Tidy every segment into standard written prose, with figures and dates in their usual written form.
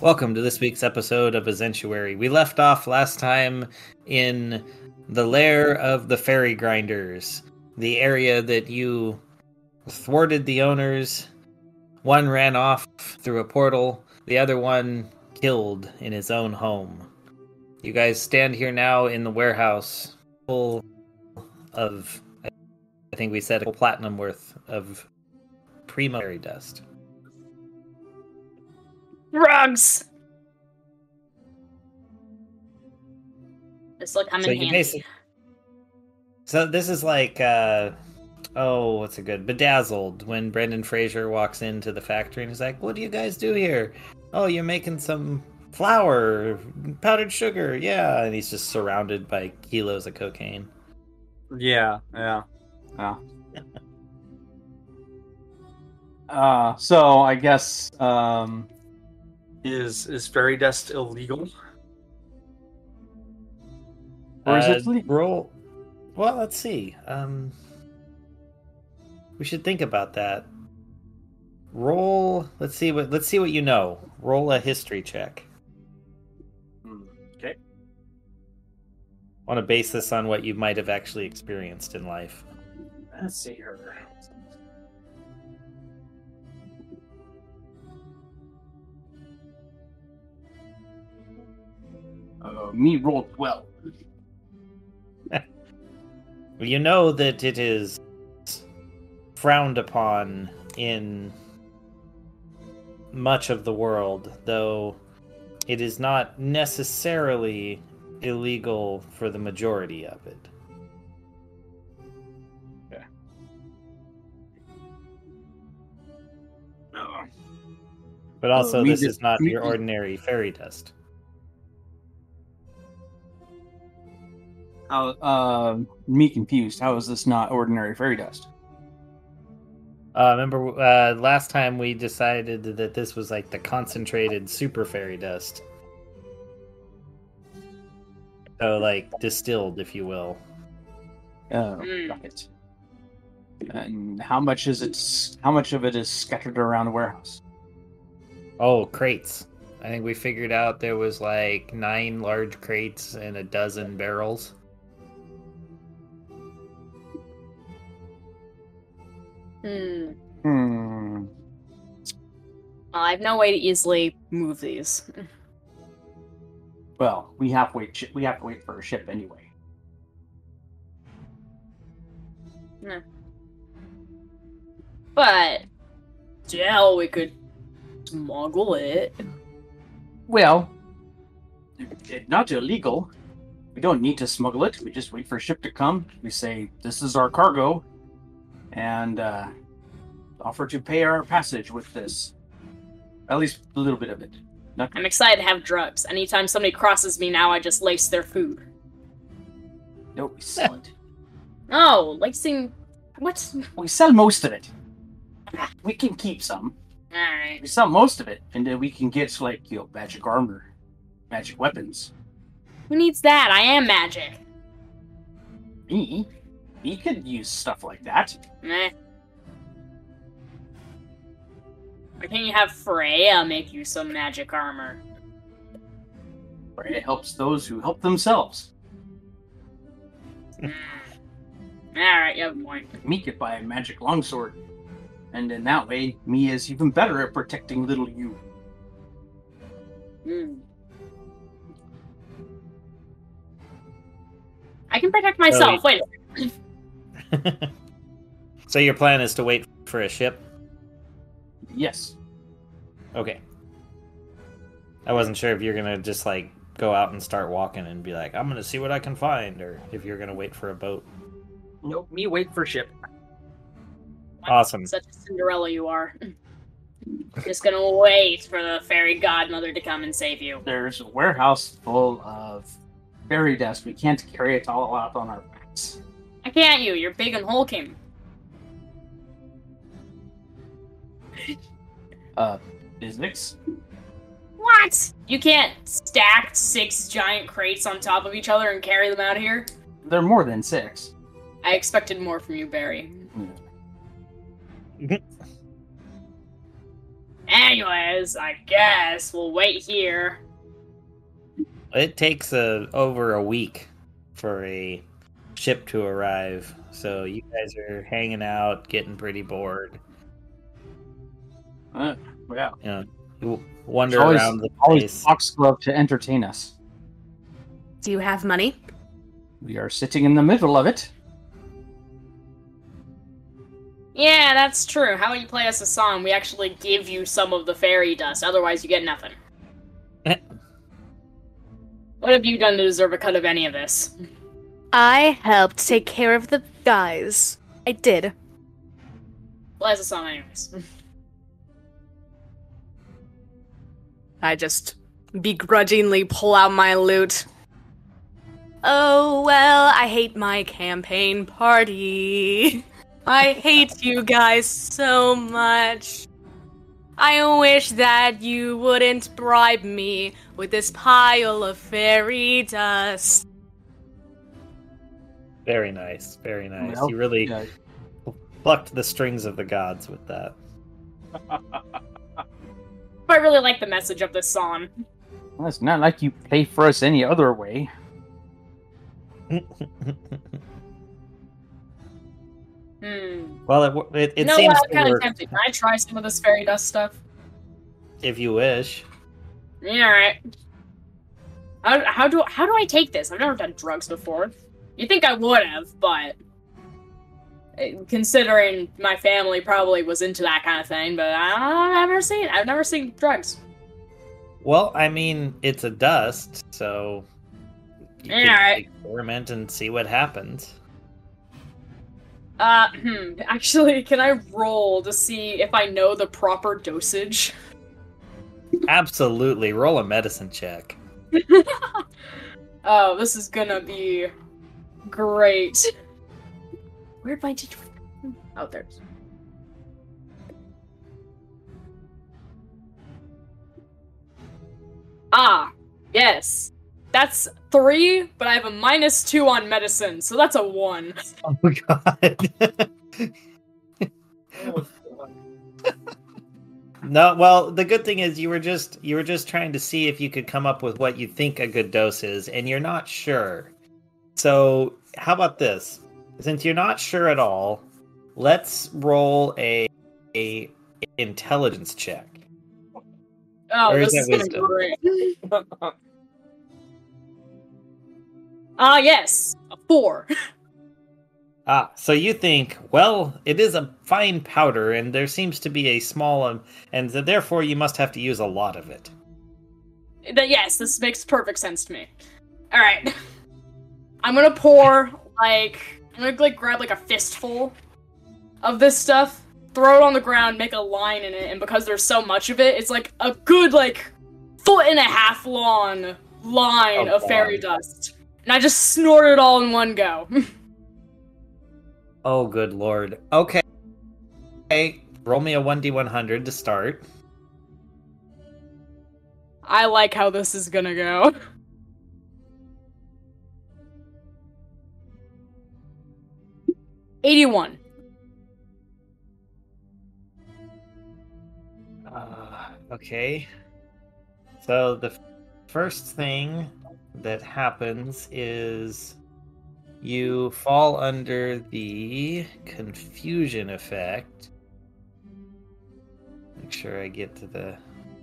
Welcome to this week's episode of Azentuary. We left off last time in the lair of the fairy grinders, the area that you thwarted the owners. One ran off through a portal, the other one killed in his own home. You guys stand here now in the warehouse full of, I think we said, a platinum worth of primo fairy dust. Drugs! This will come in handy. So this is like, what's it good? Bedazzled, when Brendan Fraser walks into the factory and he's like, what do you guys do here? Oh, you're making some flour, powdered sugar, yeah. And he's just surrounded by kilos of cocaine. Yeah. So I guess, is fairy dust illegal? Or is it legal? Roll. Well, let's see. We should think about that. Roll. Let's see what you know. Roll a history check. Okay. I want to base this on what you might have actually experienced in life. Let's see here. Me rolled well. You know that it is frowned upon in much of the world, though it is not necessarily illegal for the majority of it. Okay. But also, this is not your ordinary fairy dust. Me confused. How is this not ordinary fairy dust? Remember last time we decided that this was like the concentrated super fairy dust. So like distilled, if you will. Got it. And how much of it is scattered around the warehouse? Oh, crates. I think we figured out there was like 9 large crates and a dozen barrels. Well, I have no way to easily move these. Well, we have to wait for a ship anyway. But still, we could smuggle it. Well, it's not illegal. We don't need to smuggle it. We just wait for a ship to come. We say, this is our cargo, and offer to pay our passage with this. At least a little bit of it. I'm excited to have drugs. Anytime somebody crosses me now, I just lace their food. No, we sell it. Oh, lacing... What? We sell most of it. We can keep some. Alright. We sell most of it, and then we can get, like, magic armor, magic weapons. Who needs that? I am magic. Me? Me could use stuff like that. Meh. Why can't you have Freya make you some magic armor? Freya helps those who help themselves. Alright, you have a point. Me could buy a magic longsword. And in that way, me is even better at protecting little you. I can protect myself. Wait a second. So your plan is to wait for a ship? Yes. Okay. I wasn't sure if you're gonna just like go out and start walking and be like, I'm gonna see what I can find, or if you're gonna wait for a boat. Nope, me wait for ship. Awesome. Such a Cinderella you are. Just gonna wait for the fairy godmother to come and save you. There's a warehouse full of fairy dust. We can't carry it all out on our backs. Why can't you? You're big and hulking. Physics? What? You can't stack 6 giant crates on top of each other and carry them out of here? They're more than 6. I expected more from you, Barry. Anyways, I guess we'll wait here. It takes over a week for a ship to arrive, so you guys are hanging out, getting pretty bored. Yeah. You know, you wander There's around the always place. Foxglove to entertain us. Do you have money? We are sitting in the middle of it. Yeah, that's true. How about you play us a song? We actually give you some of the fairy dust. Otherwise, you get nothing. What have you done to deserve a cut of any of this? I helped take care of the guys. I did. Play us a song anyways. I just begrudgingly pull out my loot. Oh, well, I hate my campaign party. I hate you guys so much. I wish that you wouldn't bribe me with this pile of fairy dust. Very nice, very nice. Well, You really yeah. plucked the strings of the gods with that. I really like the message of this song. Well, it's not like you pay for us any other way. Well, it You know seems what? I'm to kind of work tempted. Can I try some of this fairy dust stuff? if you wish. Yeah, alright. How do I take this? I've never done drugs before. You think I would have, but considering my family probably was into that kind of thing, but I've never seen drugs. Well, I mean, it's a dust, so you can Alright. experiment and see what happens. Actually, can I roll to see if I know the proper dosage? Absolutely. Roll a medicine check. Oh, this is gonna be great. Where'd my teacher? Oh, there's. Ah, yes. That's 3, but I have a -2 on medicine, so that's a 1. Oh god. No, well, the good thing is you were just trying to see if you could come up with what you think a good dose is, and you're not sure. So, how about this? Since you're not sure at all, let's roll a intelligence check. Oh, Or is this is that gonna be great. Yes, a 4. So you think, well, it is a fine powder, and there seems to be a small, and therefore you must have to use a lot of it. Yes, this makes perfect sense to me. Alright. I'm gonna pour, I'm gonna grab, a fistful of this stuff, throw it on the ground, make a line in it, and because there's so much of it, it's a good, 1.5 foot long line of fairy dust. And I just snort it all in one go. Oh, good lord. Okay. Roll me a 1d100 to start. I like how this is gonna go. $81. Okay. So the first thing that happens is you fall under the confusion effect. Make sure I get to the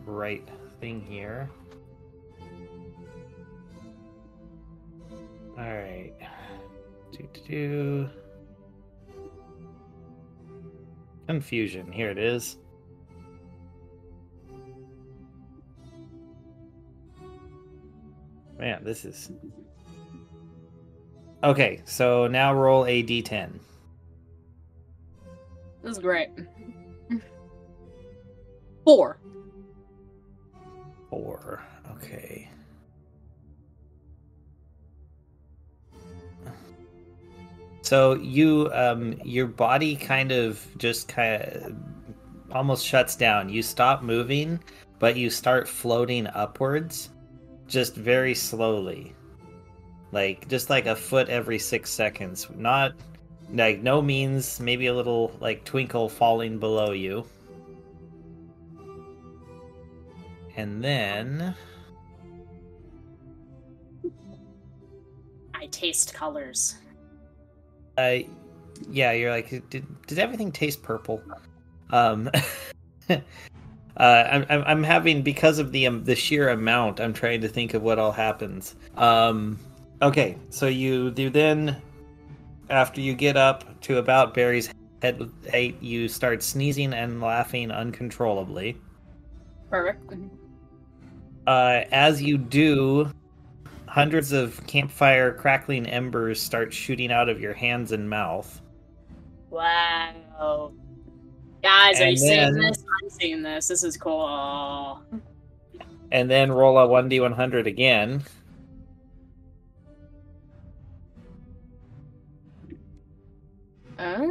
right thing here. Alright. Confusion. Here it is. Man, this is... Okay, so now roll a d10. This is great. 4. 4. Okay. So you, your body kind of almost shuts down. You stop moving, but you start floating upwards, just very slowly. Just a foot every 6 seconds. Not, no means, maybe a little, twinkle falling below you. And then I taste colors. yeah, you're like, did everything taste purple? I'm having, because of the sheer amount, I'm trying to think of what all happens. Okay, so you then, after you get up to about Barry's head height, you start sneezing and laughing uncontrollably. Perfect. As you do, hundreds of campfire crackling embers start shooting out of your hands and mouth. Wow. Guys, are And you seeing then- this? I'm seeing this. This is cool. And then roll a 1d100 again. Uh,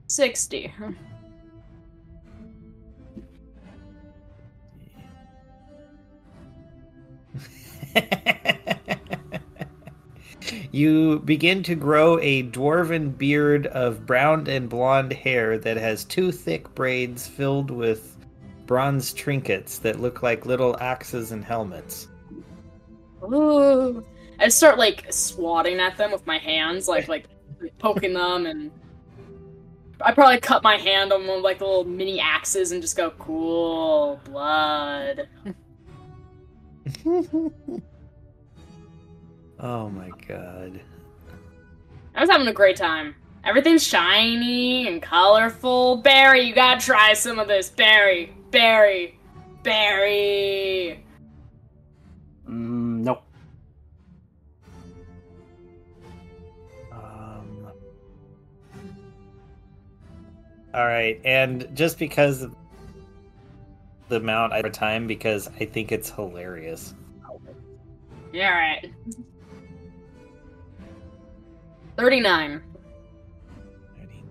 60. You begin to grow a dwarven beard of brown and blonde hair that has two thick braids filled with bronze trinkets that look like little axes and helmets. Ooh. I start like swatting at them with my hands, like poking them, and I probably cut my hand on one of like the little mini axes and just go, cool blood. Oh my god. I was having a great time. Everything's shiny and colorful. Barry, you gotta try some of this. Barry. Nope. All right, and just because of the amount I time, because I think it's hilarious. Yeah, alright. 39. 39.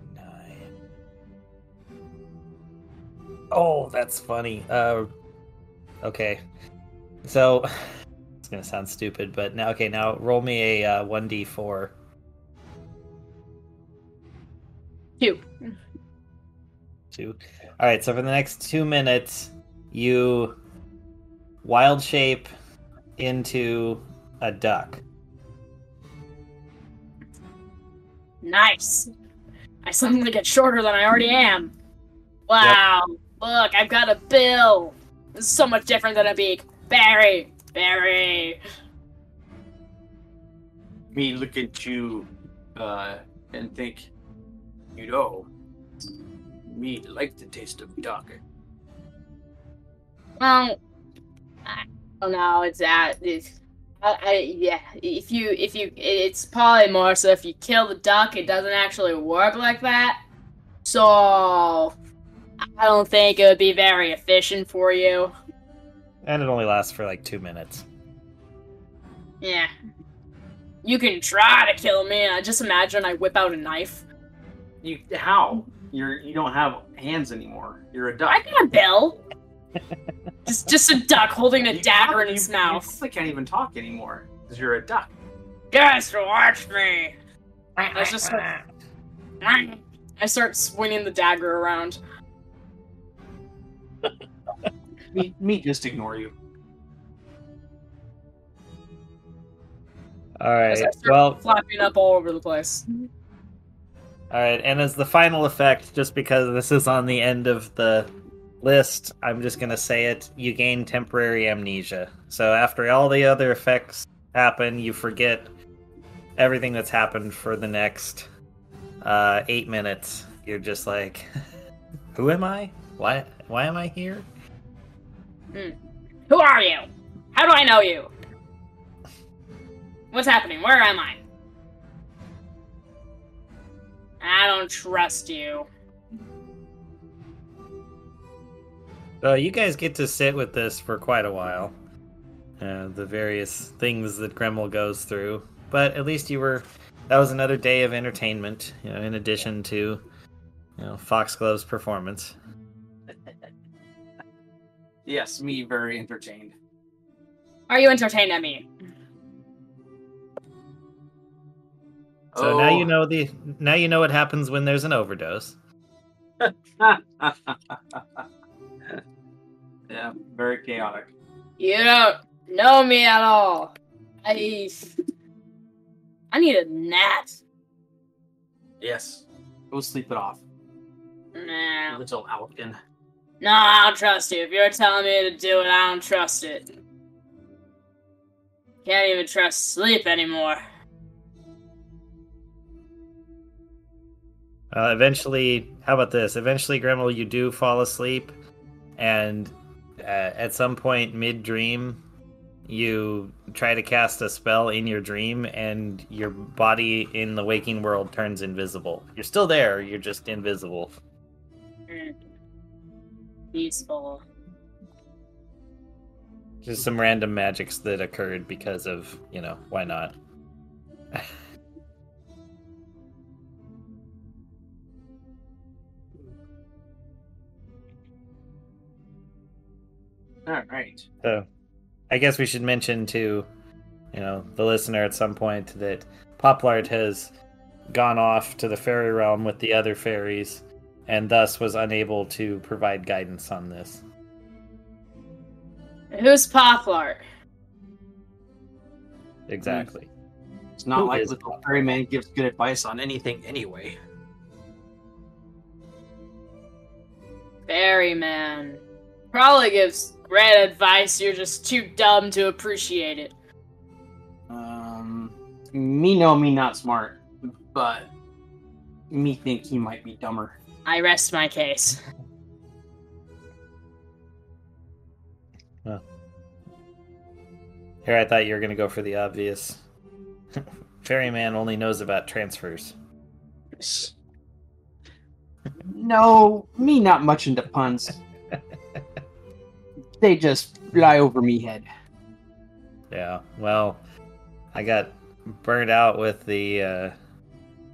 Oh, that's funny. Okay. So it's gonna sound stupid, but now roll me a 1d4. 2. 2. All right, so for the next 2 minutes, you wild shape into a duck. Nice. I suddenly get shorter than I already am. Wow. Yep. Look, I've got a bill. This is so much different than a beak. Barry. Me look at you and think, me like the taste of duck. Well, I don't know. Yeah. If you, it's probably more so if you kill the duck, it doesn't actually work like that. So I don't think it would be very efficient for you. And it only lasts for like 2 minutes. Yeah. You can try to kill me. I just imagine I whip out a knife. How? You don't have hands anymore. You're a duck. I got a bill. just a duck holding a dagger in its mouth. I can't even talk anymore because you're a duck. Guys, watch me. I start swinging the dagger around. Me just ignore you. All right. I start Well, flapping up all over the place. all right. And as the final effect, just because this is on the end of the list, I'm just gonna say it. You gain temporary amnesia. So after all the other effects happen, you forget everything that's happened for the next 8 minutes. You're just like, who am I? Why am I here? Who are you? How do I know you? What's happening? Where am I? I don't trust you. So you guys get to sit with this for quite a while. The various things that Gremel goes through. But at least that was another day of entertainment, in addition to, Foxglove's performance. Yes, me very entertained. Are you entertained at me? So now you know what happens when there's an overdose. Yeah, very chaotic. You don't know me at all. I need a nap. Yes. Go sleep it off. Nah. Little Alkin. No, I don't trust you. If you're telling me to do it, I don't trust it. Can't even trust sleep anymore. Eventually, how about this? Eventually, Gremmel, you do fall asleep, and at some point mid-dream, you try to cast a spell in your dream, and your body in the waking world turns invisible. You're still there, you're just invisible. Peaceful. Just some random magics that occurred because of, why not? All right. So, I guess we should mention to, the listener at some point that Poplart has gone off to the fairy realm with the other fairies, and thus was unable to provide guidance on this. Who's Poplart? Exactly. It's not Who like is Little Poplart? Ferryman gives good advice on anything anyway. Ferryman. Probably gives great advice, you're just too dumb to appreciate it. Me know me not smart, but me think he might be dumber. I rest my case. Here, I thought you were going to go for the obvious. Ferryman only knows about transfers. No, me not much into puns. They just fly over me head. Yeah, well, I got burnt out with the,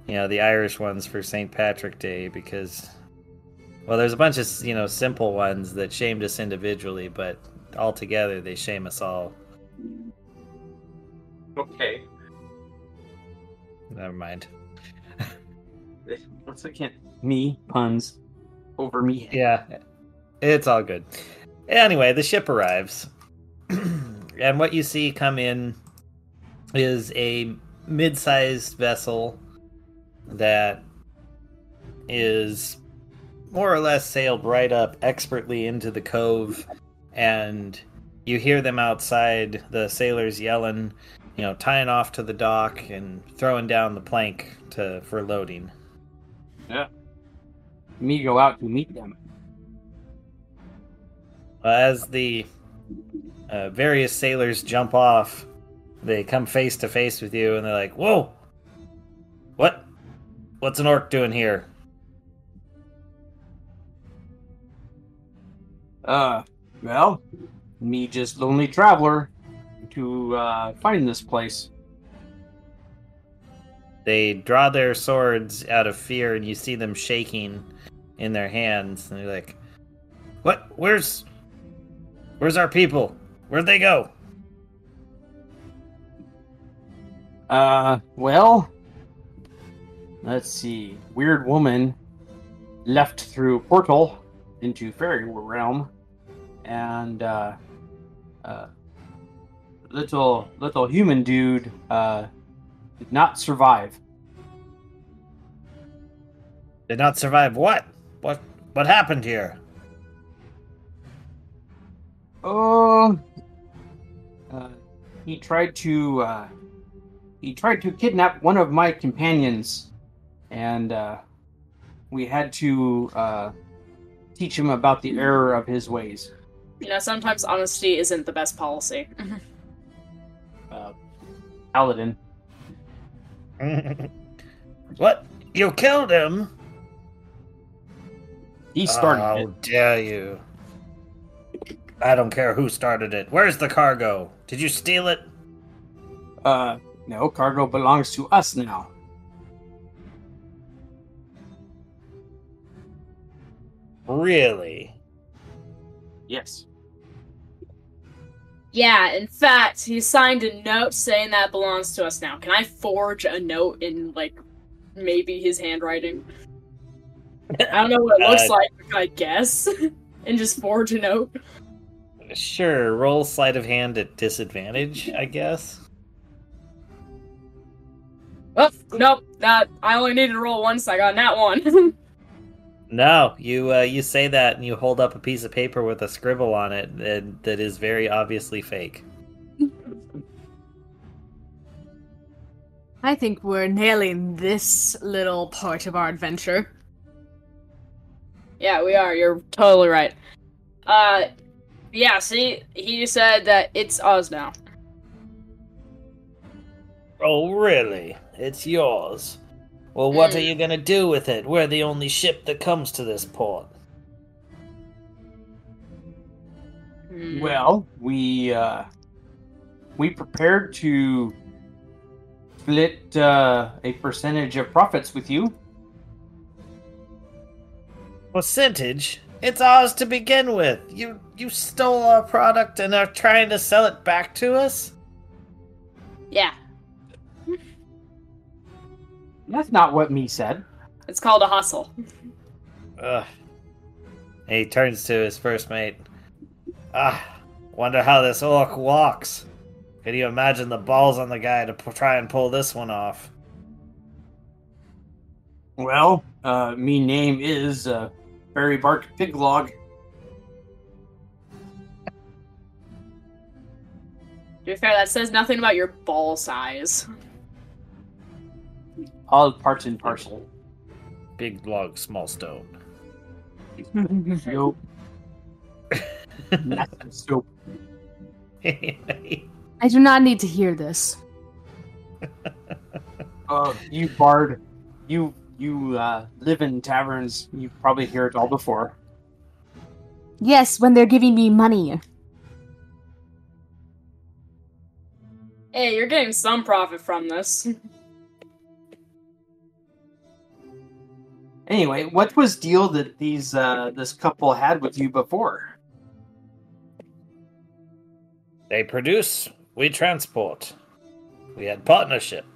the Irish ones for St. Patrick Day because, well, there's a bunch of, simple ones that shamed us individually, but altogether they shame us all. Okay. Never mind. Once again, me, puns, over me head. Yeah, it's all good. Anyway, the ship arrives. And what you see come in is a mid-sized vessel that is more or less sailed right up expertly into the cove, and you hear them outside, the sailors yelling, tying off to the dock and throwing down the plank for loading. Yeah. Me go out to meet them. As the various sailors jump off, they come face to face with you, and they're like, "Whoa! What's an orc doing here?" Well, me just lonely traveler to find this place. They draw their swords out of fear, and you see them shaking in their hands, and they're like, "What? Where's our people? Where'd they go?" Well, let's see. Weird woman left through portal into fairy realm, and little human dude did not survive. Did not survive what? What happened here? Oh, he tried to kidnap one of my companions, and we had to teach him about the error of his ways. Sometimes honesty isn't the best policy. Paladin. What? You killed him? He started How it. dare you? I don't care who started it. Where's the cargo? Did you steal it? No, cargo belongs to us now. Really? Yes. Yeah, in fact, he signed a note saying that belongs to us now. Can I forge a note in, maybe his handwriting? I don't know what it looks like, but I guess. And just forge a note. Sure, roll sleight of hand at disadvantage, I guess. Oh, nope. That I only needed to roll once. I got that one. No, you say that and you hold up a piece of paper with a scribble on it that is very obviously fake. I think we're nailing this little part of our adventure. Yeah, we are. You're totally right. Yeah, see, he said that it's ours now. Oh, really? It's yours. Well, what are you gonna do with it? We're the only ship that comes to this port. Well, we prepared to split a percentage of profits with you. Percentage? It's ours to begin with. You stole our product and are trying to sell it back to us? Yeah, That's not what me said. it's called a hustle. Ugh. He turns to his first mate. Wonder how this orc walks. Could you imagine the balls on the guy to try and pull this one off? Well, me name is Berry Bark Piglog. To be fair, that says nothing about your ball size. All parts and parcel. Big log, small stone. Nope. Massive soap. I do not need to hear this. You bard, you live in taverns. You probably hear it all before. Yes, when they're giving me money. Hey, you're getting some profit from this. Anyway, what was deal that these this couple had with you before? They produce, we transport. We had partnership.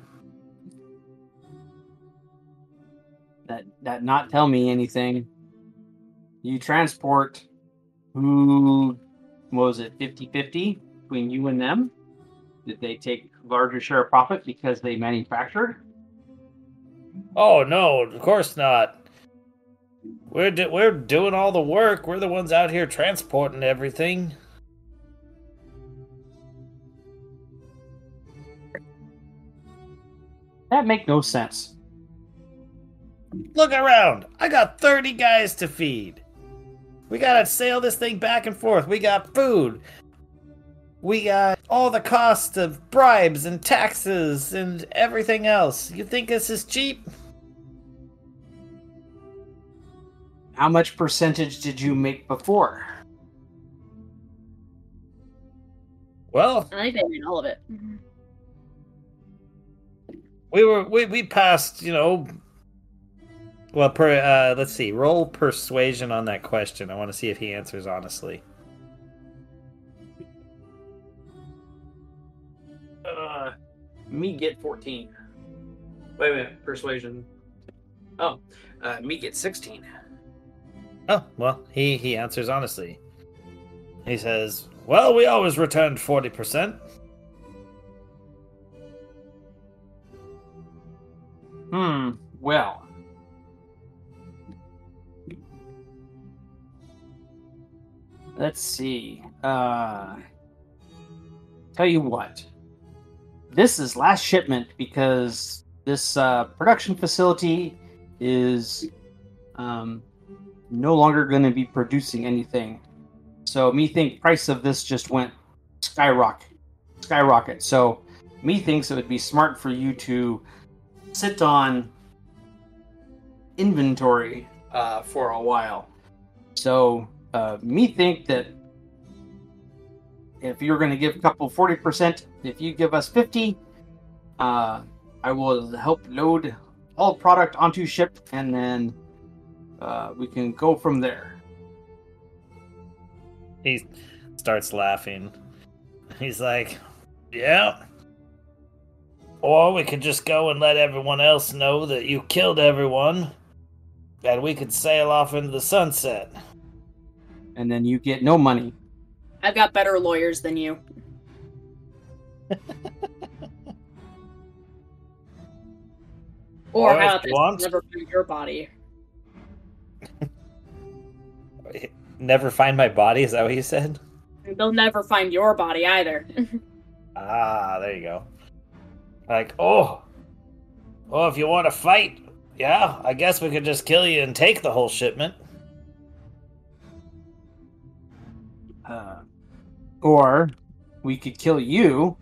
That not tell me anything. You transport who, what was it, 50-50 between you and them? Did they take larger share of profit because they manufactured? Oh no, of course not. We're doing all the work. We're the ones out here transporting everything. That make no sense. Look around. I got 30 guys to feed. We gotta sail this thing back and forth. We got food. We got all the cost of bribes and taxes and everything else. You think this is cheap? How much percentage did you make before? Well, I think they made all of it. we passed, you know. Well, let's see. Roll persuasion on that question. I want to see if he answers honestly. Me get 14. Wait a minute, persuasion. Oh, me get 16. Oh, well, he answers honestly. He says, well, we always returned 40%. Well. Let's see. Tell you what. This is last shipment because this production facility is no longer going to be producing anything. So me think price of this just went skyrocket. So me thinks it would be smart for you to sit on inventory for a while. So me think that if you're going to give a couple 40%, if you give us 50, I will help load all product onto ship, and then we can go from there. He starts laughing. He's like, yeah. Or we could just go and let everyone else know that you killed everyone, and we could sail off into the sunset. And then you get no money. I've got better lawyers than you. Or Or how if about you this? want. Never find your body. Never find my body, is that what you said? They'll never find your body either. Ah, there you go. Like, oh, if you want to fight, yeah, I guess we could just kill you and take the whole shipment. Or we could kill you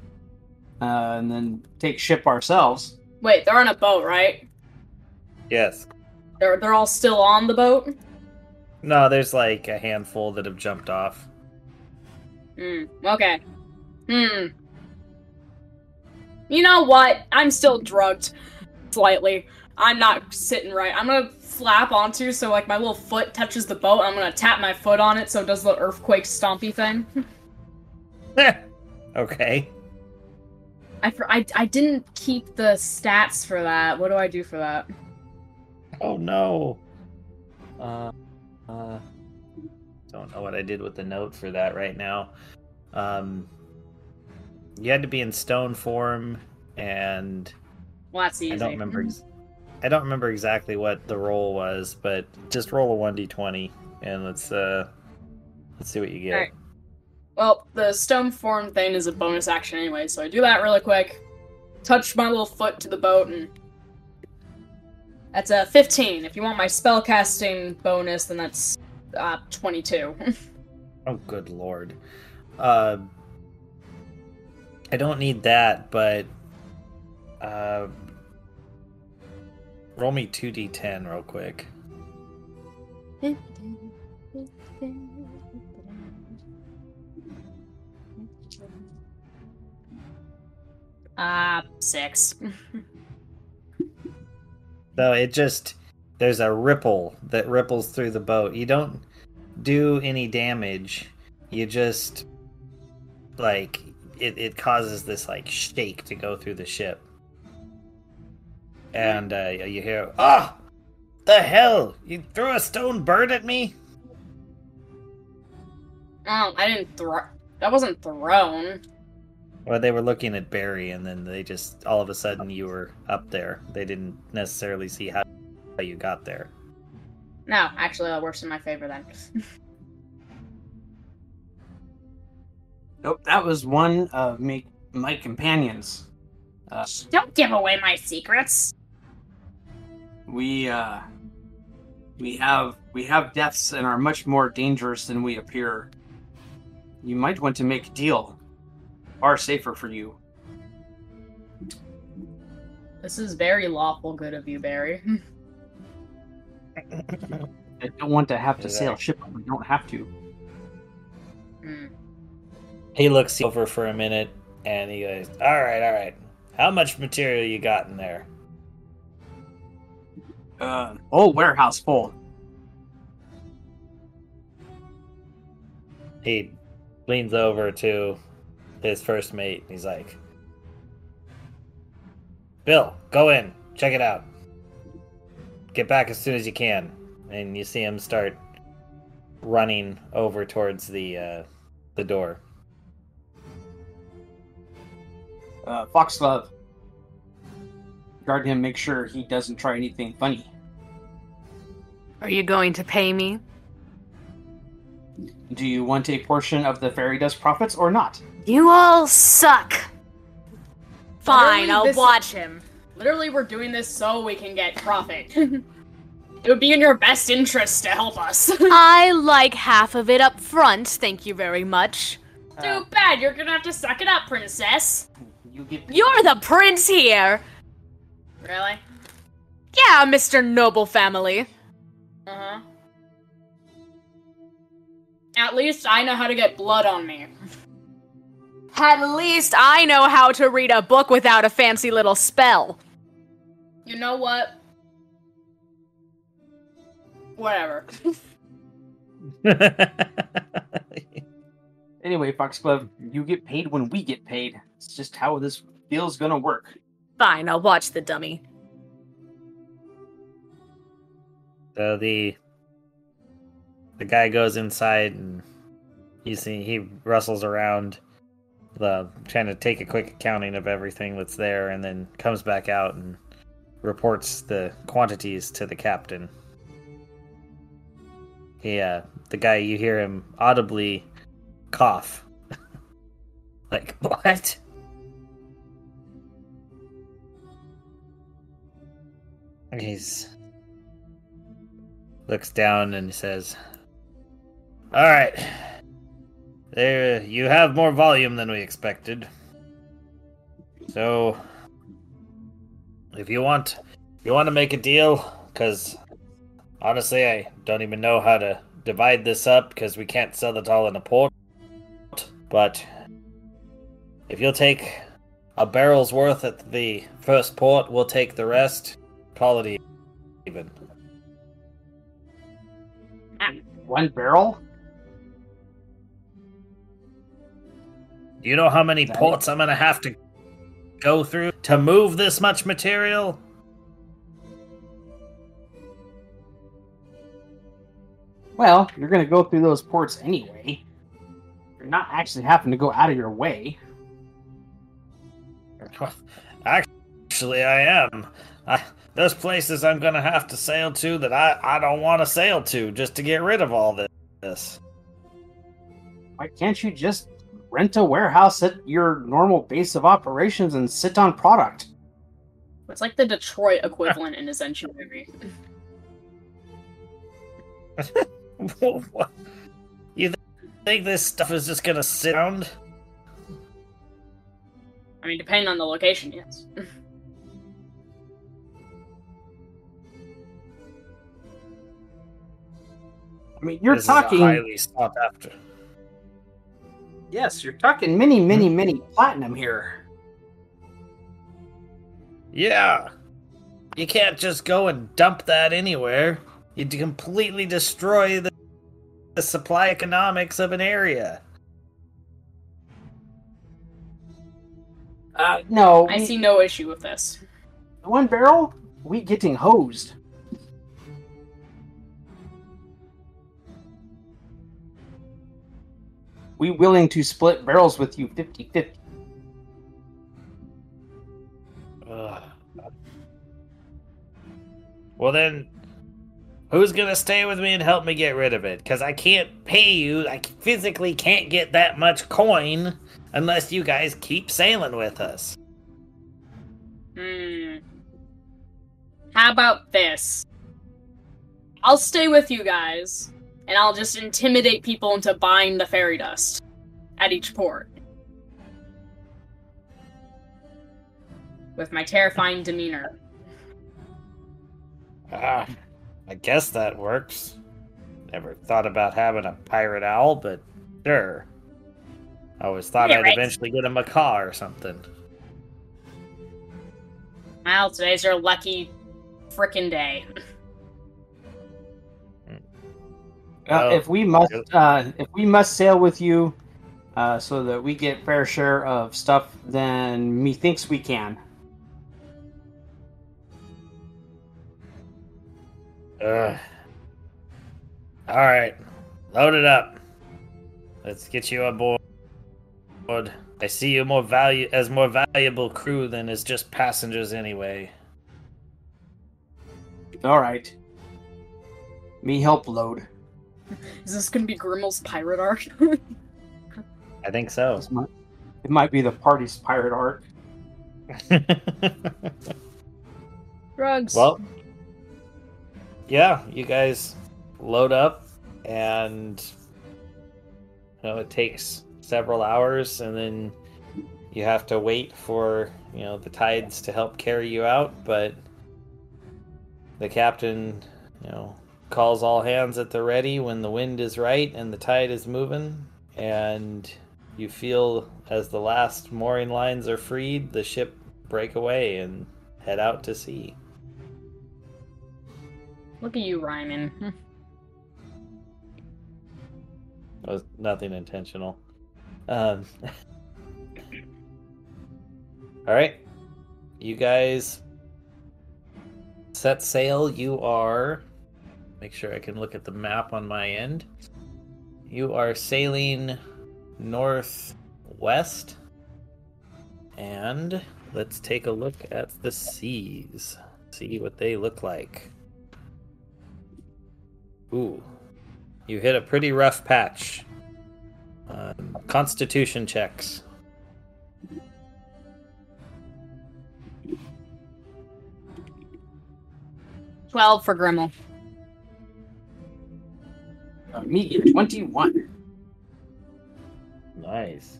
and then take ship ourselves. Wait, they're on a boat, right? Yes. They're all still on the boat? No, there's like a handful that have jumped off. Okay. You know what? I'm still drugged. Slightly. I'm not sitting right. I'm gonna flap onto so like my little foot touches the boat. I'm gonna tap my foot on it so it does the earthquake stompy thing. Okay. I didn't keep the stats for that. What do I do for that? Oh no. Don't know what I did with the note for that right now. You had to be in stone form, and Well, that's easy. I don't remember exactly what the roll was, but just roll a 1d20 and let's see what you get. Alright. Well, the stone form thing is a bonus action anyway, so I do that really quick. Touch my little foot to the boat, and that's a 15. If you want my spellcasting bonus, then that's 22. Oh, good lord. I don't need that, but roll me 2d10 real quick. 6. So there's a ripple that ripples through the boat. You don't do any damage. You just, like, it causes this, like, shake to go through the ship. And you hear, "Ah! The hell! You threw a stone bird at me?" Oh, I didn't throw. That wasn't thrown. Well, they were looking at Barry, and then they just, all of a sudden, you were up there. They didn't necessarily see how you got there. No, actually, that works in my favor then. Nope, that was one of my companions. Don't give away my secrets. We have deaths and are much more dangerous than we appear. You might want to make a deal. Far safer for you. This is very lawful good of you, Barry. I don't want to have to sail ship if we don't have to. He looks over for a minute, and he goes, all right. How much material you got in there?" Whole warehouse full. He leans over to his first mate, and he's like, "Bill, go in. Check it out. Get back as soon as you can." And you see him start running over towards the door. Foxglove. Guard him, make sure he doesn't try anything funny. Are you going to pay me? Do you want a portion of the fairy dust profits or not? You all suck. Fine, Literally, I'll watch him. Literally, we're doing this so we can get profit. It would be in your best interest to help us. I like half of it up front, thank you very much. Too bad, you're gonna have to suck it up, princess. You're the prince here! Really? Yeah, Mr. Noble Family. Uh-huh. At least I know how to get blood on me. At least I know how to read a book without a fancy little spell. You know what? Whatever. Anyway, Foxglove, you get paid when we get paid. It's just how this deal's gonna work. Fine, I'll watch the dummy. So the guy goes inside, and You see, he rustles around, trying to take a quick accounting of everything that's there, and then comes back out and reports the quantities to the captain. The guy, you hear him audibly cough. Like, what? He's looks down and says, "All right, there you have more volume than we expected. So, if you want to make a deal, because honestly, I don't even know how to divide this up because we can't sell it all in a port. But if you'll take a barrel's worth at the first port, we'll take the rest. Call it even." 1 barrel? Do you know how many ports I'm going to have to go through to move this much material? Well, you're going to go through those ports anyway. You're not actually having to go out of your way. Actually, I am. There's places I'm going to have to sail to that I don't want to sail to just to get rid of all this. Why can't you just rent a warehouse at your normal base of operations and sit on product? It's like the Detroit equivalent in his engineering. What? You think this stuff is just going to sit around? I mean, depending on the location, yes. I mean, you're This talking... is a highly sought after. Yes, you're talking many platinum here. Yeah. You can't just go and dump that anywhere. You'd completely destroy the supply economics of an area. No. I see no issue with this. 1 barrel? We getting hosed. We willing to split barrels with you 50-50. Well then, who's gonna stay with me and help me get rid of it? Because I can't pay you. I physically can't get that much coin unless you guys keep sailing with us. How about this? I'll stay with you guys, and I'll just intimidate people into buying the fairy dust at each port. With my terrifying demeanor. I guess that works. Never thought about having a pirate owl, but sure. I always thought I'd eventually get a macaw or something. Well, today's your lucky frickin' day. If we must sail with you, so that we get fair share of stuff, then methinks we can. Alright. Load it up. Let's get you on board. I see you more valuable crew than is just passengers anyway. Alright. Me help load. Is this gonna be Grimmel's pirate arc? I think so. It might be the party's pirate arc. Drugs. Well, yeah, you guys load up, and it takes several hours, and then you have to wait for the tides to help carry you out. But the captain, calls all hands at the ready when the wind is right and the tide is moving, and you feel as the last mooring lines are freed, the ship break away and head out to sea. Look at you, Ryman. It was nothing intentional. All right, you guys set sail. You are. Make sure I can look at the map on my end. you are sailing northwest, and let's take a look at the seas. See what they look like. Ooh, you hit a pretty rough patch. Constitution checks. $12 for Grimmel. Me, 21. Nice.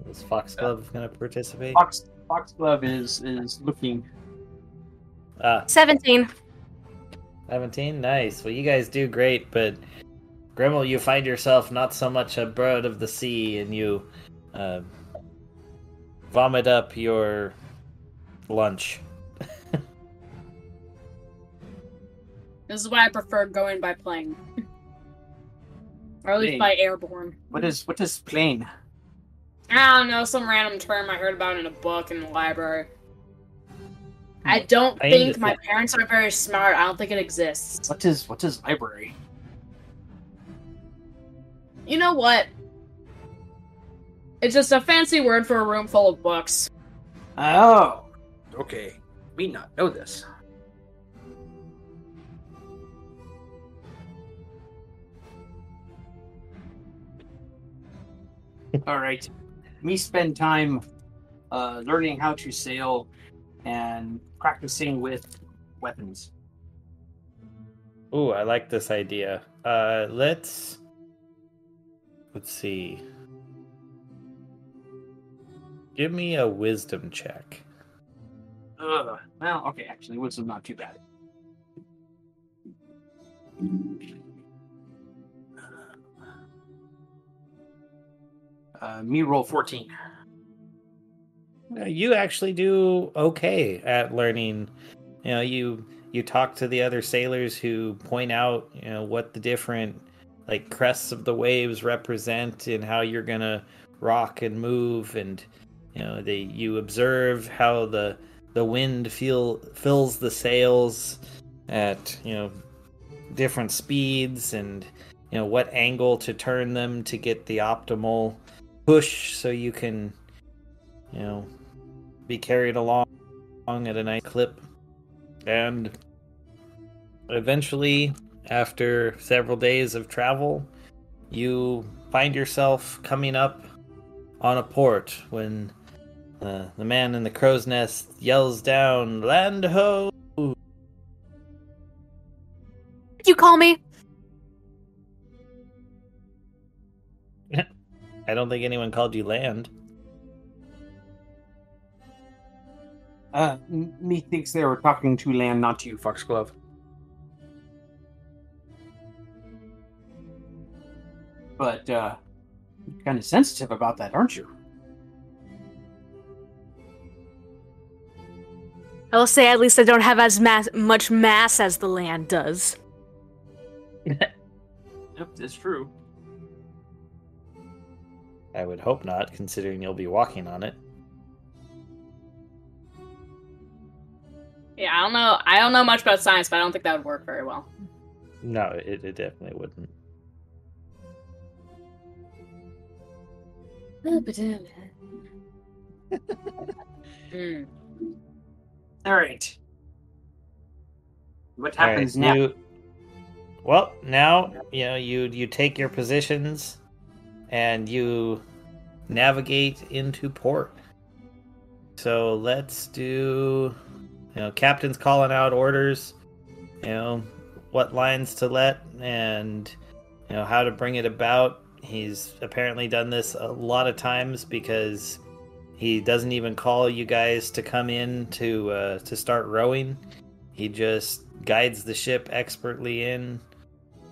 Is Foxglove going to participate? Foxglove is looking. 17. 17? Nice. Well, you guys do great, but Grimmel, you find yourself not so much a bird of the sea, and you vomit up your lunch. This is why I prefer going by plane. Or at least Plane. by airborne. What is plane? I don't know, some random term I heard about in a book in the library. I don't think my parents are very smart. I don't think it exists. What is library? You know what? It's just a fancy word for a room full of books. Oh, okay. Me not know this. All right. Me spend time learning how to sail and practicing with weapons. Ooh, I like this idea. Let's see. Give me a wisdom check. Well, okay, actually, wisdom's not too bad. Me roll 14. You actually do okay at learning. You know, you talk to the other sailors who point out, you know, what the different like crests of the waves represent and how you're gonna rock and move, and you know you observe how the wind fills the sails at, you know, different speeds, and you know what angle to turn them to get the optimal push so you can, you know, be carried along at a nice clip. And eventually, after several days of travel, you find yourself coming up on a port when the man in the crow's nest yells down, "Land ho!" Did you call me? I don't think anyone called you land. Me thinks they were talking to land, not to you, Foxglove. But, you're kind of sensitive about that, aren't you? I will say at least I don't have as much mass as the land does. Yep, that's true. I would hope not, considering you'll be walking on it. Yeah, I don't know much about science, but I don't think that would work very well. No, it definitely wouldn't. All right. What happens now? Well, now, you know, you take your positions and you navigate into port. So let's do, you know, captain's calling out orders, you know, what lines to let and, you know, how to bring it about. He's apparently done this a lot of times because he doesn't even call you guys to come in to start rowing. He just guides the ship expertly in.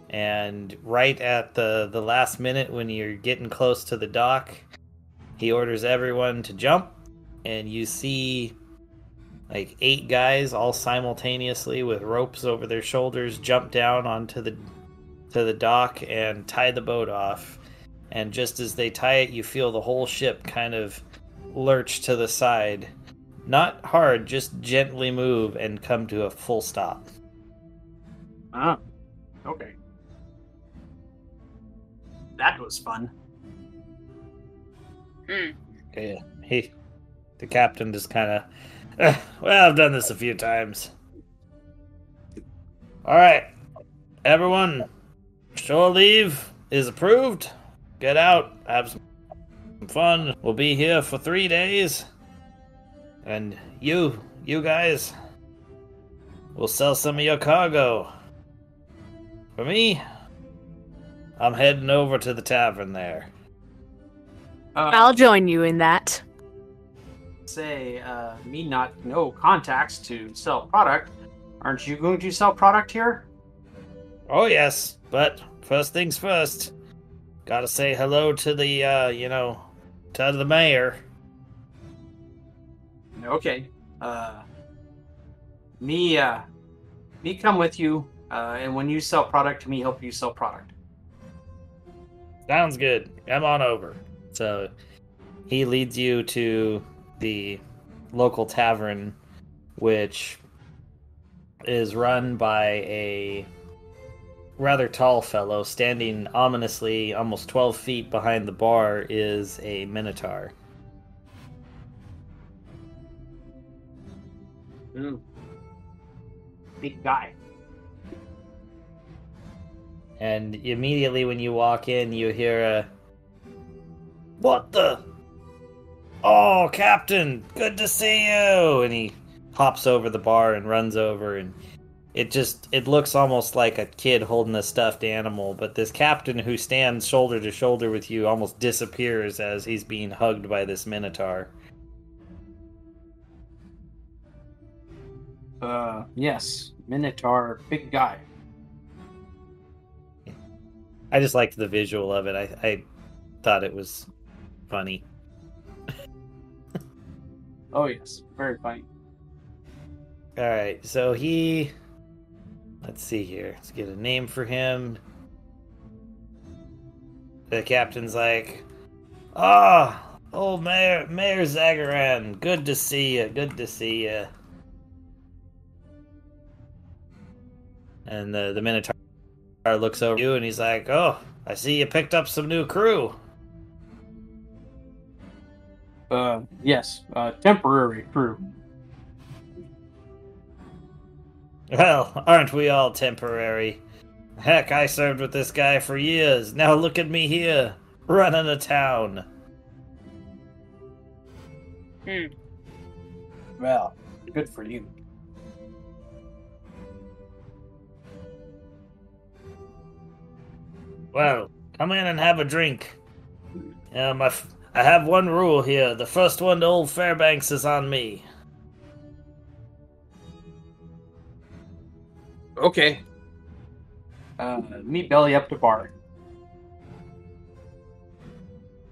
And right at the last minute when you're getting close to the dock, he orders everyone to jump, and you see like 8 guys all simultaneously with ropes over their shoulders jump down onto the dock and tie the boat off. And just as they tie it, you feel the whole ship kind of lurch to the side, not hard, just gently move and come to a full stop. Ah, okay. That was fun. Hmm. The captain just kind of, well, I've done this a few times. All right, everyone, shore leave is approved. Get out, have some fun. We'll be here for 3 days. And you guys, will sell some of your cargo. For me, I'm heading over to the tavern there. I'll join you in that. Say, me not no contacts to sell product. Aren't you going to sell product here? Oh, yes, but first things first. Gotta say hello to the, to the mayor. Okay. Me come with you, and when you sell product, me help you sell product. Sounds good. Come on over. So he leads you to the local tavern, which is run by a rather tall fellow. Standing ominously almost 12 feet behind the bar is a minotaur. Big guy. And immediately when you walk in, you hear a, "What the? Oh, Captain, good to see you!" And he hops over the bar and runs over, and it looks almost like a kid holding a stuffed animal, but this captain who stands shoulder to shoulder with you almost disappears as he's being hugged by this minotaur. Yes. Minotaur, big guy. I just liked the visual of it. I thought it was funny. Oh, yes. Very funny. Alright, so let's see here. Let's get a name for him. The captain's like, old Mayor Zagaran, good to see you, good to see you. And the Minotaur looks over you and he's like, "Oh, I see you picked up some new crew." Yes. Temporary crew. Well, aren't we all temporary? Heck, I served with this guy for years. Now look at me here, running a town. Well, good for you. Well, come in and have a drink. I have one rule here. The first one to Old Fairbanks is on me. Okay. Meet belly up to bar.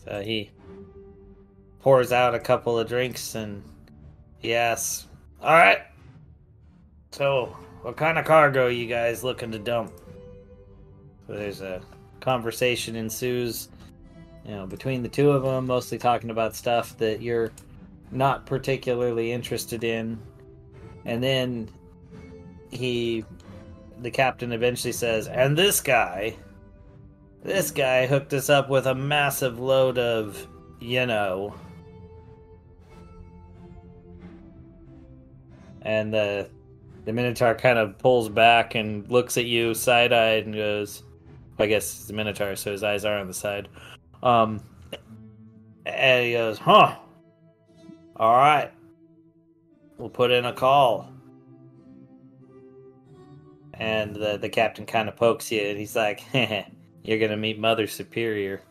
So he pours out a couple of drinks and he asks, "All right, so what kind of cargo you guys looking to dump?" So there's a conversation ensues, between the two of them, mostly talking about stuff that you're not particularly interested in. And then the captain eventually says, "And this guy hooked us up with a massive load of, And the Minotaur kind of pulls back and looks at you side-eyed and goes, I guess it's a Minotaur, so his eyes are on the side. And he goes, "Huh. All right. We'll put in a call." And the captain kind of pokes you, and he's like, "You're going to meet Mother Superior."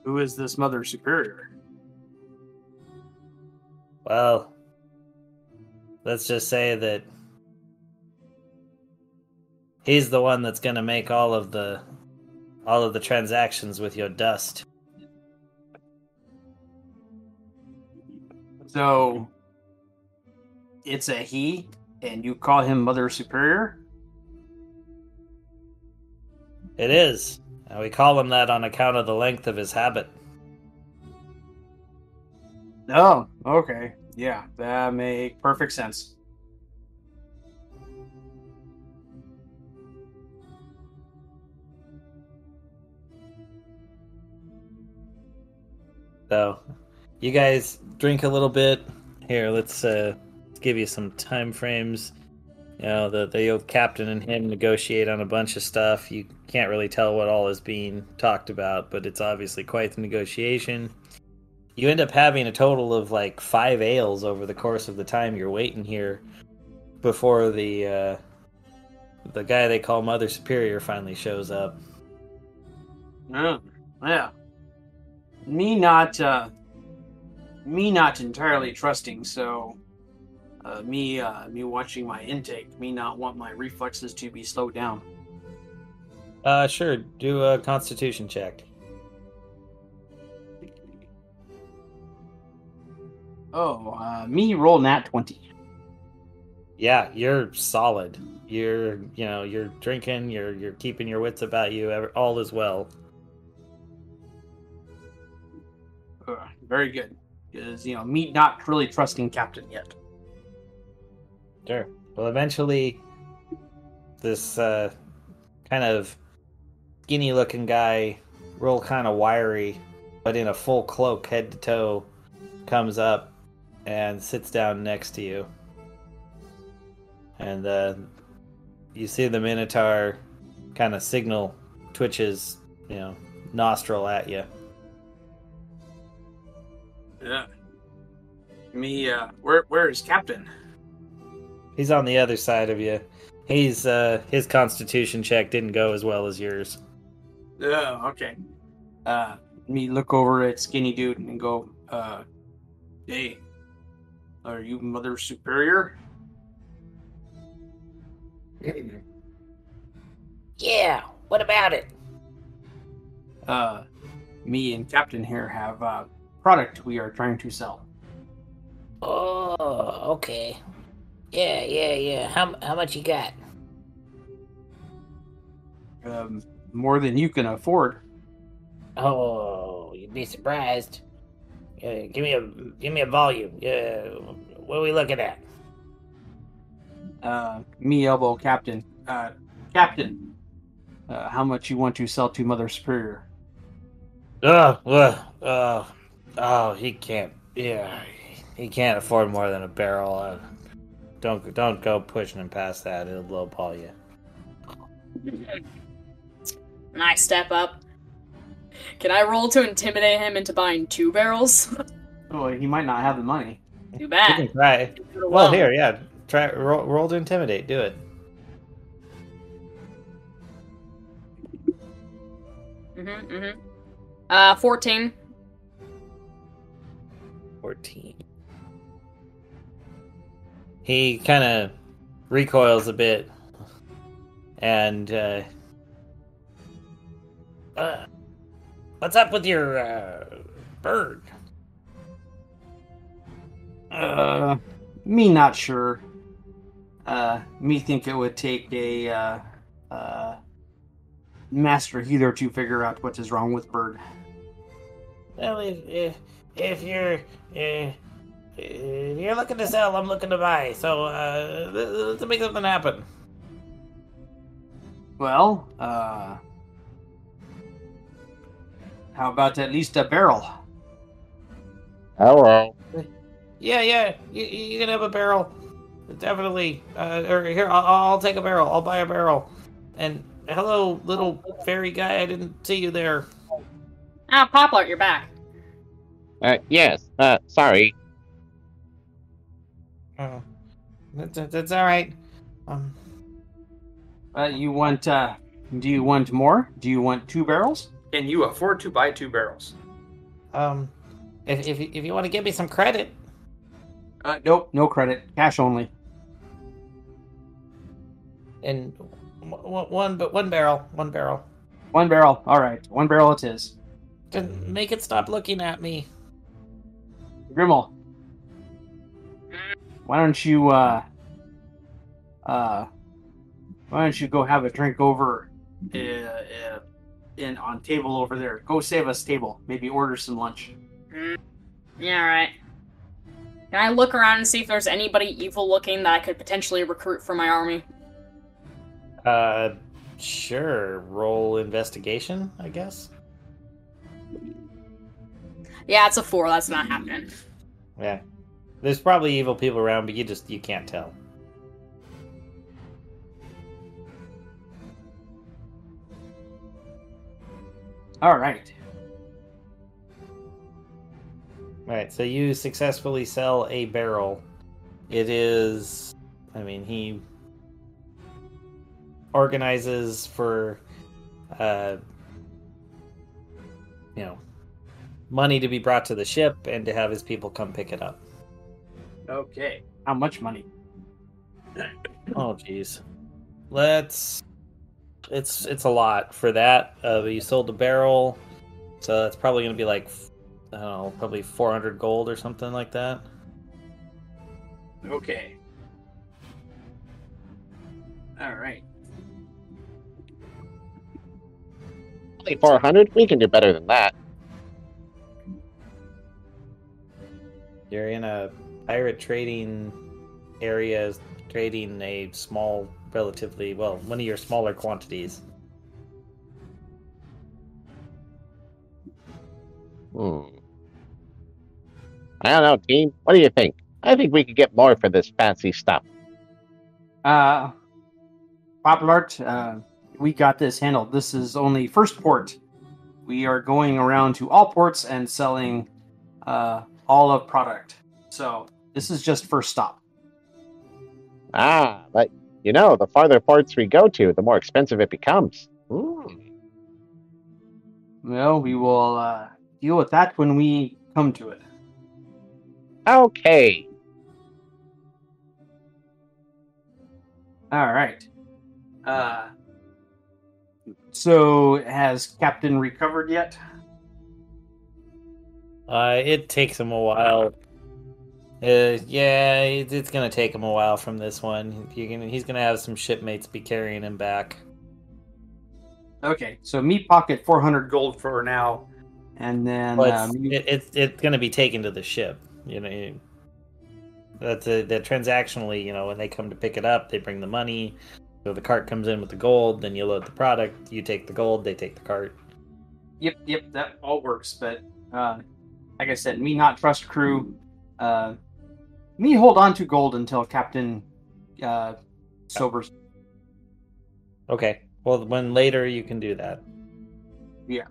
Who is this Mother Superior? Well, let's just say that he's the one that's going to make all of the transactions with your dust. So, it's a he, and you call him Mother Superior? It is. And we call him that on account of the length of his habit. Oh, okay. Yeah, that makes perfect sense. So, you guys drink a little bit. Here, let's give you some time frames. You know, the old captain and him negotiate on a bunch of stuff. You can't really tell what all is being talked about, but it's obviously quite the negotiation. You end up having a total of like 5 ales over the course of the time you're waiting here before the guy they call Mother Superior finally shows up. Yeah, yeah. Me not entirely trusting, so me watching my intake, me not want my reflexes to be slowed down. Sure, do a Constitution check. Oh, me roll nat 20. Yeah, you're solid. You're drinking. You're keeping your wits about you. All is well. Very good. Because me not really trusting Captain yet. Sure. Well, eventually, this kind of skinny-looking guy, real kind of wiry, but in a full cloak, head to toe, comes up and sits down next to you. And you see the Minotaur kind of signal, twitches, nostril at you. Yeah. Me, where is Captain? He's on the other side of you. He's his Constitution check didn't go as well as yours. Oh, okay. Me look over at Skinny Dude and go, hey, are you Mother Superior? Yeah, what about it? Me and Captain here have a product we are trying to sell. Oh, okay. Yeah. How much you got? More than you can afford. Oh, you'd be surprised. Give me a volume. What are we looking at? Me elbow Captain. Captain, how much you want to sell to Mother Superior? He can't. Yeah, he can't afford more than a barrel. Don't go pushing him past that. It'll lowball you. And I step up. Can I roll to intimidate him into buying 2 barrels? Oh, he might not have the money. Too You bad. can try. Well, here, yeah. Try roll to intimidate. Do it. Mm-hmm. 14. 14. He kind of recoils a bit, and What's up with your bird? Me not sure. Me think it would take a master healer to figure out what is wrong with bird. Well, if you're looking to sell, I'm looking to buy. So let's make something happen. Well, how about at least a barrel? Hello. Yeah. You can have a barrel. Definitely. Or here, I'll take a barrel. I'll buy a barrel. And hello, little fairy guy. I didn't see you there. Ah, Poplar, you're back. Yes. Sorry. Oh, that's all right. You want? Do you want more? Do you want 2 barrels? Can you afford to buy 2 barrels? If you want to give me some credit. Nope, no credit, cash only. And one barrel. 1 barrel. All right, 1 barrel it is. Just make it stop looking at me. Grimmel, why don't you go have a drink over in on table over there? Go save us table. Maybe order some lunch. Yeah, alright. Can I look around and see if there's anybody evil looking that I could potentially recruit for my army? Sure. Roll investigation, I guess. Yeah, it's a 4. That's not happening. Yeah. There's probably evil people around, but you can't tell. All right. Alright, so you successfully sell a barrel. It is... I mean, he organizes for, money to be brought to the ship and to have his people come pick it up. Okay. How much money? Oh, jeez. It's a lot for that. You sold the barrel, so that's probably going to be like, I don't know, probably 400 gold or something like that. Okay. All right. Only 400? We can do better than that. You're in a pirate trading area, trading a small, relatively, well, one of your smaller quantities. I don't know, team. What do you think? I think we could get more for this fancy stuff. Populart, we got this handled. This is only first port. We are going around to all ports and selling all of product. So this is just first stop. But the farther ports we go to, the more expensive it becomes. Well, we will deal with that when we come to it. Okay. All right. So has Captain recovered yet? It takes him a while. Yeah, it's gonna take him a while from this one. He's gonna have some shipmates be carrying him back. Okay, so me pocket 400 gold for now, and then it's gonna be taken to the ship. That transactionally, when they come to pick it up, they bring the money. So the cart comes in with the gold, then you load the product. You take the gold, they take the cart. Yep, that all works. But like I said, me not trust crew. Me hold on to gold until Captain sobers. Okay. Well, when later you can do that. Yeah.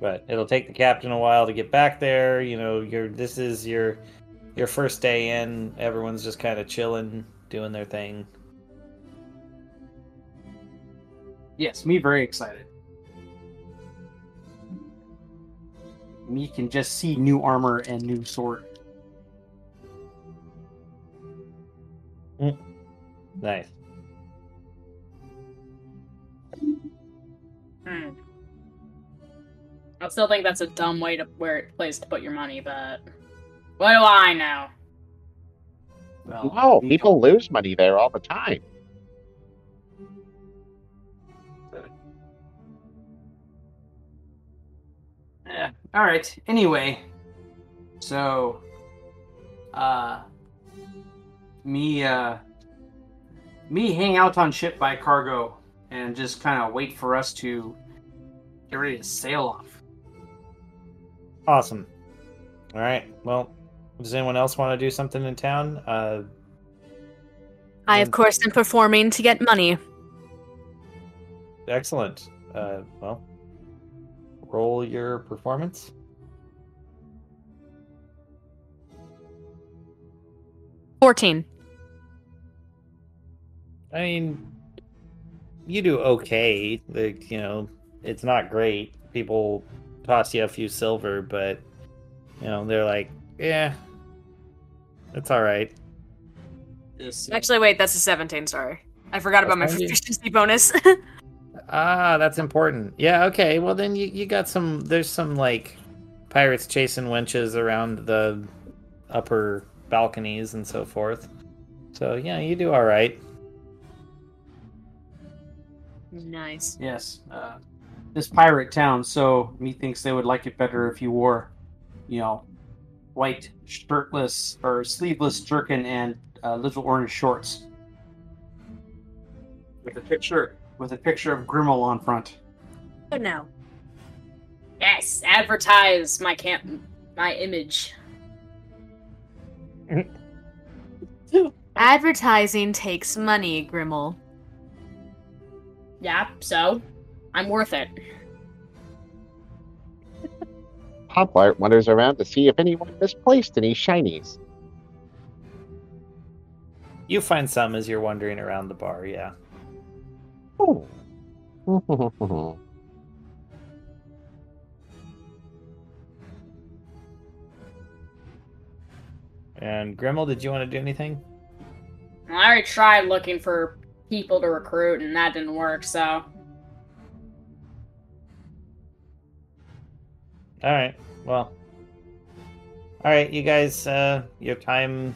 But it'll take the captain a while to get back there. This is your first day in. Everyone's just kind of chilling, doing their thing. Yes, me very excited. Me can just see new armor and new sword. Nice. I still think that's a dumb place to put your money, but what do I know? Well, people lose money there all the time. All right. Anyway, so me hang out on ship by cargo and just kind of wait for us to get ready to sail off. Awesome. All right. Well, does anyone else want to do something in town? I, of course, am performing to get money. Excellent. Well, roll your performance. $14. I mean, you do okay. It's not great. People toss you a few silver, but they're like, yeah, it's all right. Actually, wait, that's a 17. Sorry, I forgot about my proficiency bonus. That's important. Yeah, okay. Well, then you got some. There's some like pirates chasing wenches around the upper balconies and so forth. So yeah, you do all right. Nice. Yes. this pirate town, so methinks they would like it better if you wore, white shirtless or sleeveless jerkin and little orange shorts with a picture of Grimmel on front. Oh no. Yes, advertise my image. Advertising takes money, Grimmel. Yeah, so I'm worth it. Poplart wanders around to see if anyone misplaced any shinies. You find some as you're wandering around the bar, yeah. Oh. And Grimmel, did you want to do anything? Well, I already tried looking for people to recruit, and that didn't work, so... Alright, well. Alright, you guys, your time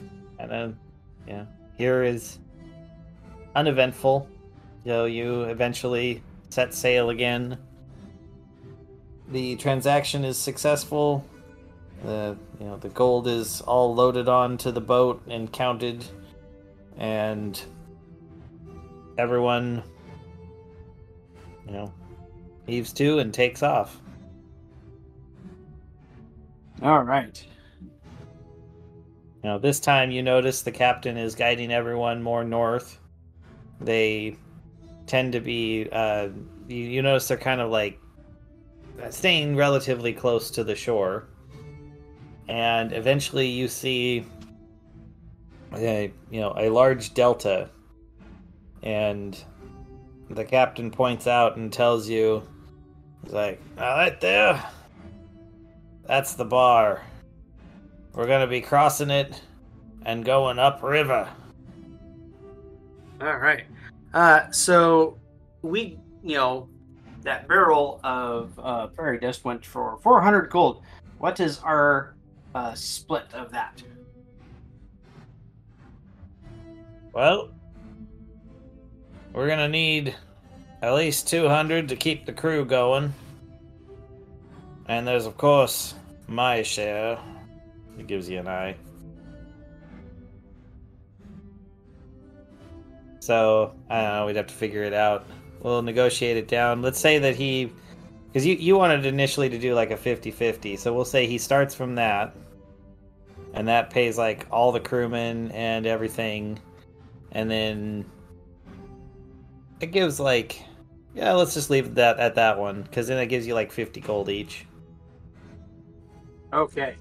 here is uneventful. You eventually set sail again. The transaction is successful. The gold is all loaded onto the boat and counted, and everyone, heaves to and takes off. All right. This time you notice the captain is guiding everyone more north. They tend to be, you notice they're kind of like staying relatively close to the shore. And eventually you see a large delta, and the captain points out and tells you, he's like, right there, that's the bar. We're gonna be crossing it and going upriver. All right. So we, that barrel of fairy dust went for 400 gold. What is our split of that? Well, we're gonna need at least 200 to keep the crew going. And there's, of course, my share. It gives you an eye. So, I don't know, we'd have to figure it out. We'll negotiate it down. Let's say that he... Because you wanted initially to do like a 50-50, so we'll say he starts from that. And that pays like all the crewmen and everything. And then... It gives like... Yeah, let's just leave that at that one, because then it gives you like 50 gold each. Okay.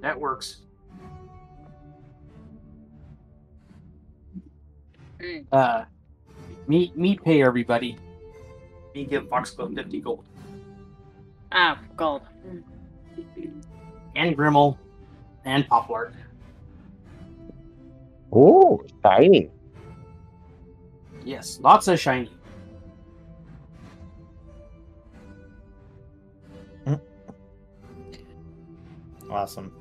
That works. Me pay everybody. Me give Foxglove 50 gold. Ah, gold. And Grimmel. And Poplart. Oh, shiny. Yes, lots of shiny. Awesome.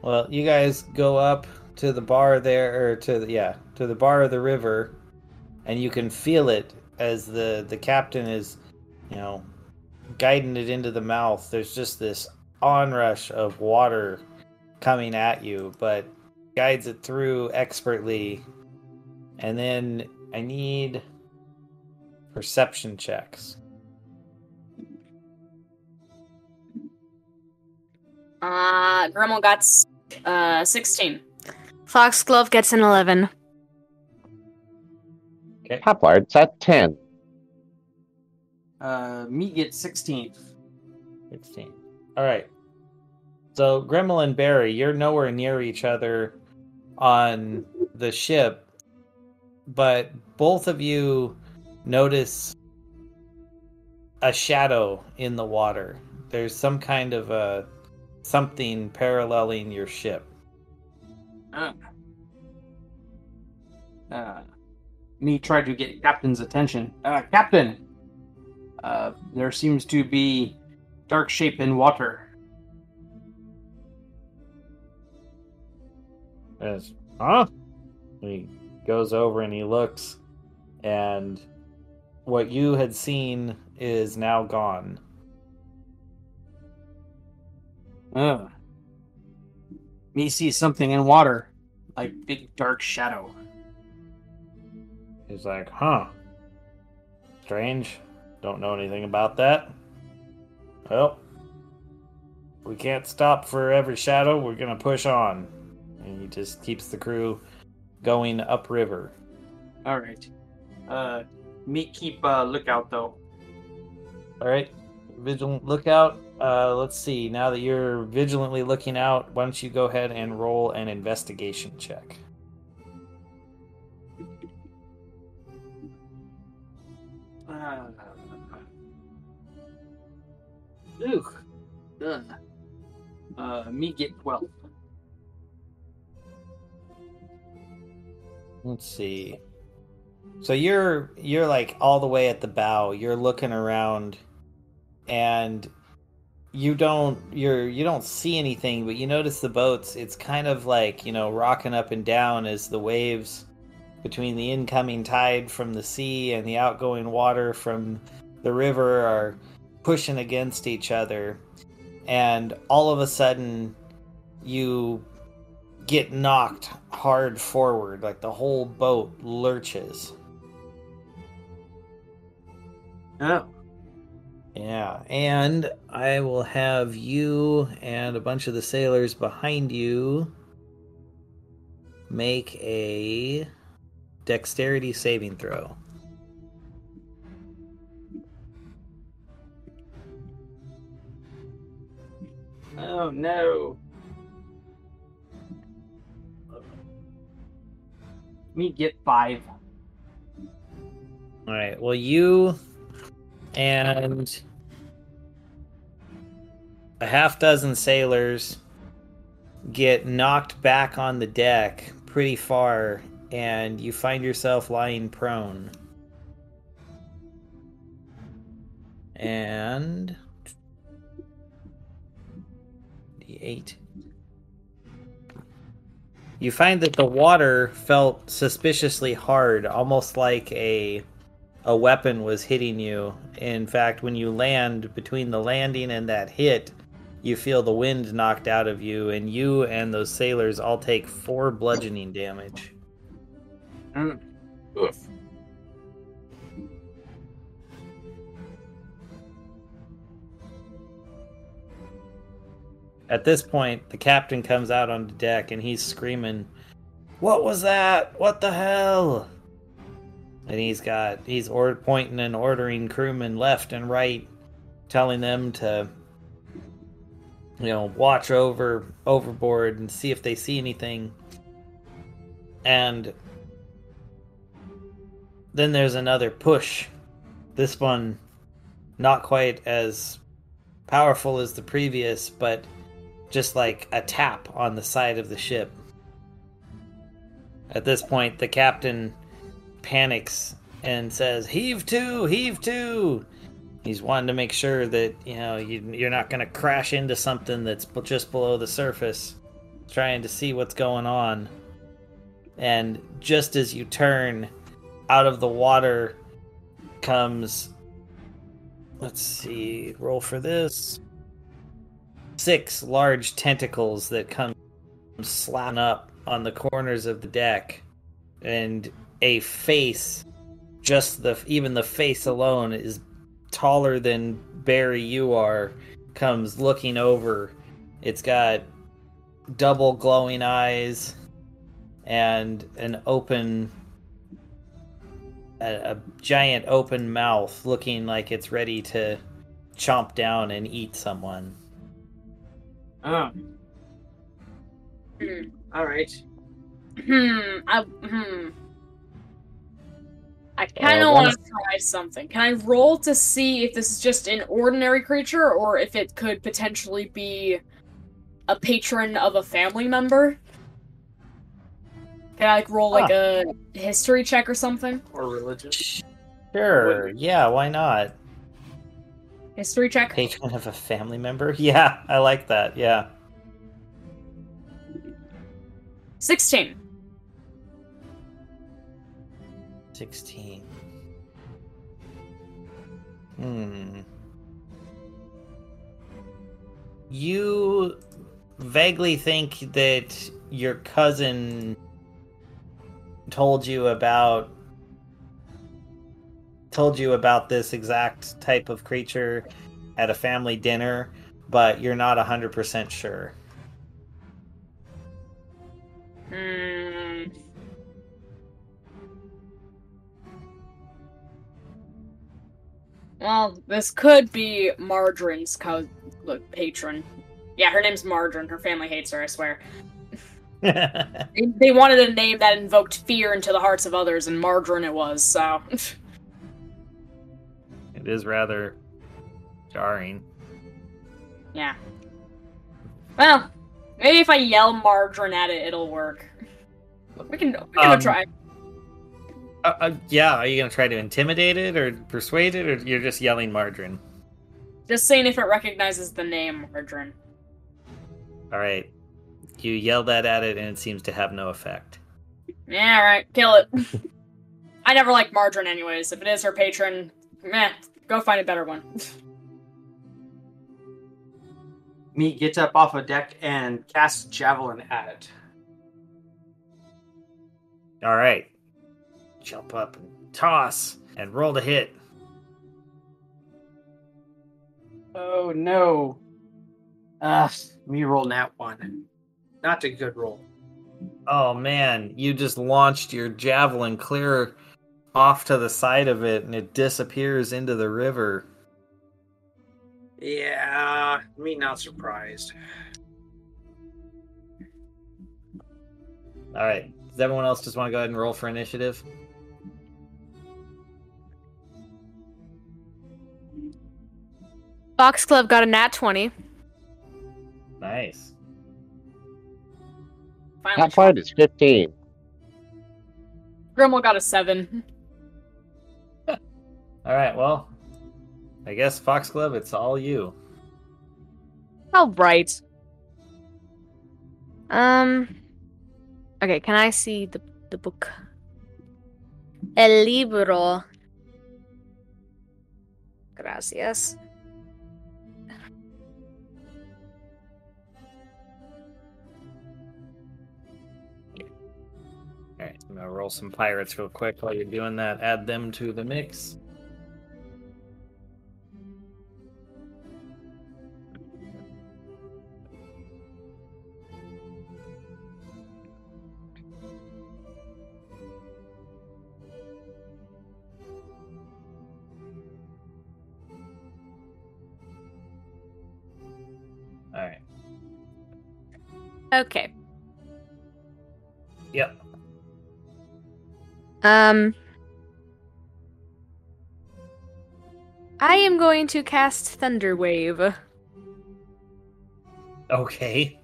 Well, you guys go up to the bar there, or to the bar of the river, and you can feel it as the captain is, guiding it into the mouth. There's just this onrush of water coming at you, but guides it through expertly. And then I need perception checks. Grimmel got 16. Foxglove gets an 11. Okay. Poplart's at 10. Me gets 16. 16. All right. So Grimmel and Barry, you're nowhere near each other on the ship, but both of you notice a shadow in the water. There's some kind of something paralleling your ship. Me tried to get Captain's attention. Captain! There seems to be dark shape in water. Yes. Huh? He goes over and he looks, and what you had seen is now gone. Me see something in water, like big dark shadow. He's like, huh. Strange. Don't know anything about that. Well, we can't stop for every shadow. We're going to push on. And he just keeps the crew going upriver. All right. Me keep lookout though. All right. Vigilant lookout. Let's see. Now that you're vigilantly looking out, why don't you go ahead and roll an investigation check? Me get 12. Let's see. So you're like all the way at the bow. You're looking around, and you don't see anything, but you notice the boats. It's kind of like, rocking up and down as the waves between the incoming tide from the sea and the outgoing water from the river are pushing against each other. And all of a sudden, you get knocked hard forward, like the whole boat lurches. Oh. Yeah, and I will have you and a bunch of the sailors behind you make a dexterity saving throw. Oh no. Me get 5. All right, well, you and a half dozen sailors get knocked back on the deck pretty far, and you find yourself lying prone. And the 8. You find that the water felt suspiciously hard, almost like a weapon was hitting you. In fact, when you land, between the landing and that hit, you feel the wind knocked out of you, and you and those sailors all take 4 bludgeoning damage. Oof. At this point, the captain comes out on the deck and he's screaming, "What was that? What the hell?" And he's pointing and ordering crewmen left and right, telling them to, watch overboard and see if they see anything. And then there's another push. This one not quite as powerful as the previous, but just like a tap on the side of the ship. At this point, the captain panics and says, "Heave to, heave to." He's wanting to make sure that, you're not going to crash into something that's just below the surface, trying to see what's going on. And just as you turn, out of the water comes, let's see, roll for this, 6 large tentacles that come slapping up on the corners of the deck, and a face, even the face alone is taller than Barry you are, comes looking over. It's got double glowing eyes and a giant open mouth, looking like it's ready to chomp down and eat someone. Oh. All right. I kind of want to try something. Can I roll to see if this is just an ordinary creature, or if it could potentially be a patron of a family member? Can I roll a history check or something? Or religion? Sure. Yeah, why not? History check? Patron of a family member? Yeah, I like that. Yeah. 16. 16. You vaguely think that your cousin told you about this exact type of creature at a family dinner, but you're not 100% sure. Well, this could be Margarine's patron. Yeah, her name's Margarine. Her family hates her, I swear. They wanted a name that invoked fear into the hearts of others, and Margarine it was, so... It is rather jarring. Yeah. Well, maybe if I yell Margarine at it, it'll work. We can try. Yeah, are you going to try to intimidate it or persuade it, or you're just yelling Margarine? Just seeing if it recognizes the name Margarine. Alright. You yell that at it, and it seems to have no effect. Yeah, alright, kill it. I never liked Margarine anyways. If it is her patron, meh, go find a better one. Me gets up off a deck and casts Javelin at it. Alright. Jump up and toss, and roll to hit. Oh no. Me rolling that one. Not a good roll. Oh man, you just launched your javelin clear off to the side of it, and it disappears into the river. Yeah, me not surprised. Alright, does everyone else just want to go ahead and roll for initiative? Foxglove got a nat 20. Nice. Top part is 15. Grimmel got a 7. Alright, well, I guess Foxglove, it's all you. All right. Okay, can I see the book? El libro. Gracias. Alright, I'm gonna roll some pirates real quick while you're doing that. Add them to the mix. Alright. Okay. Yep. I am going to cast Thunderwave. Okay.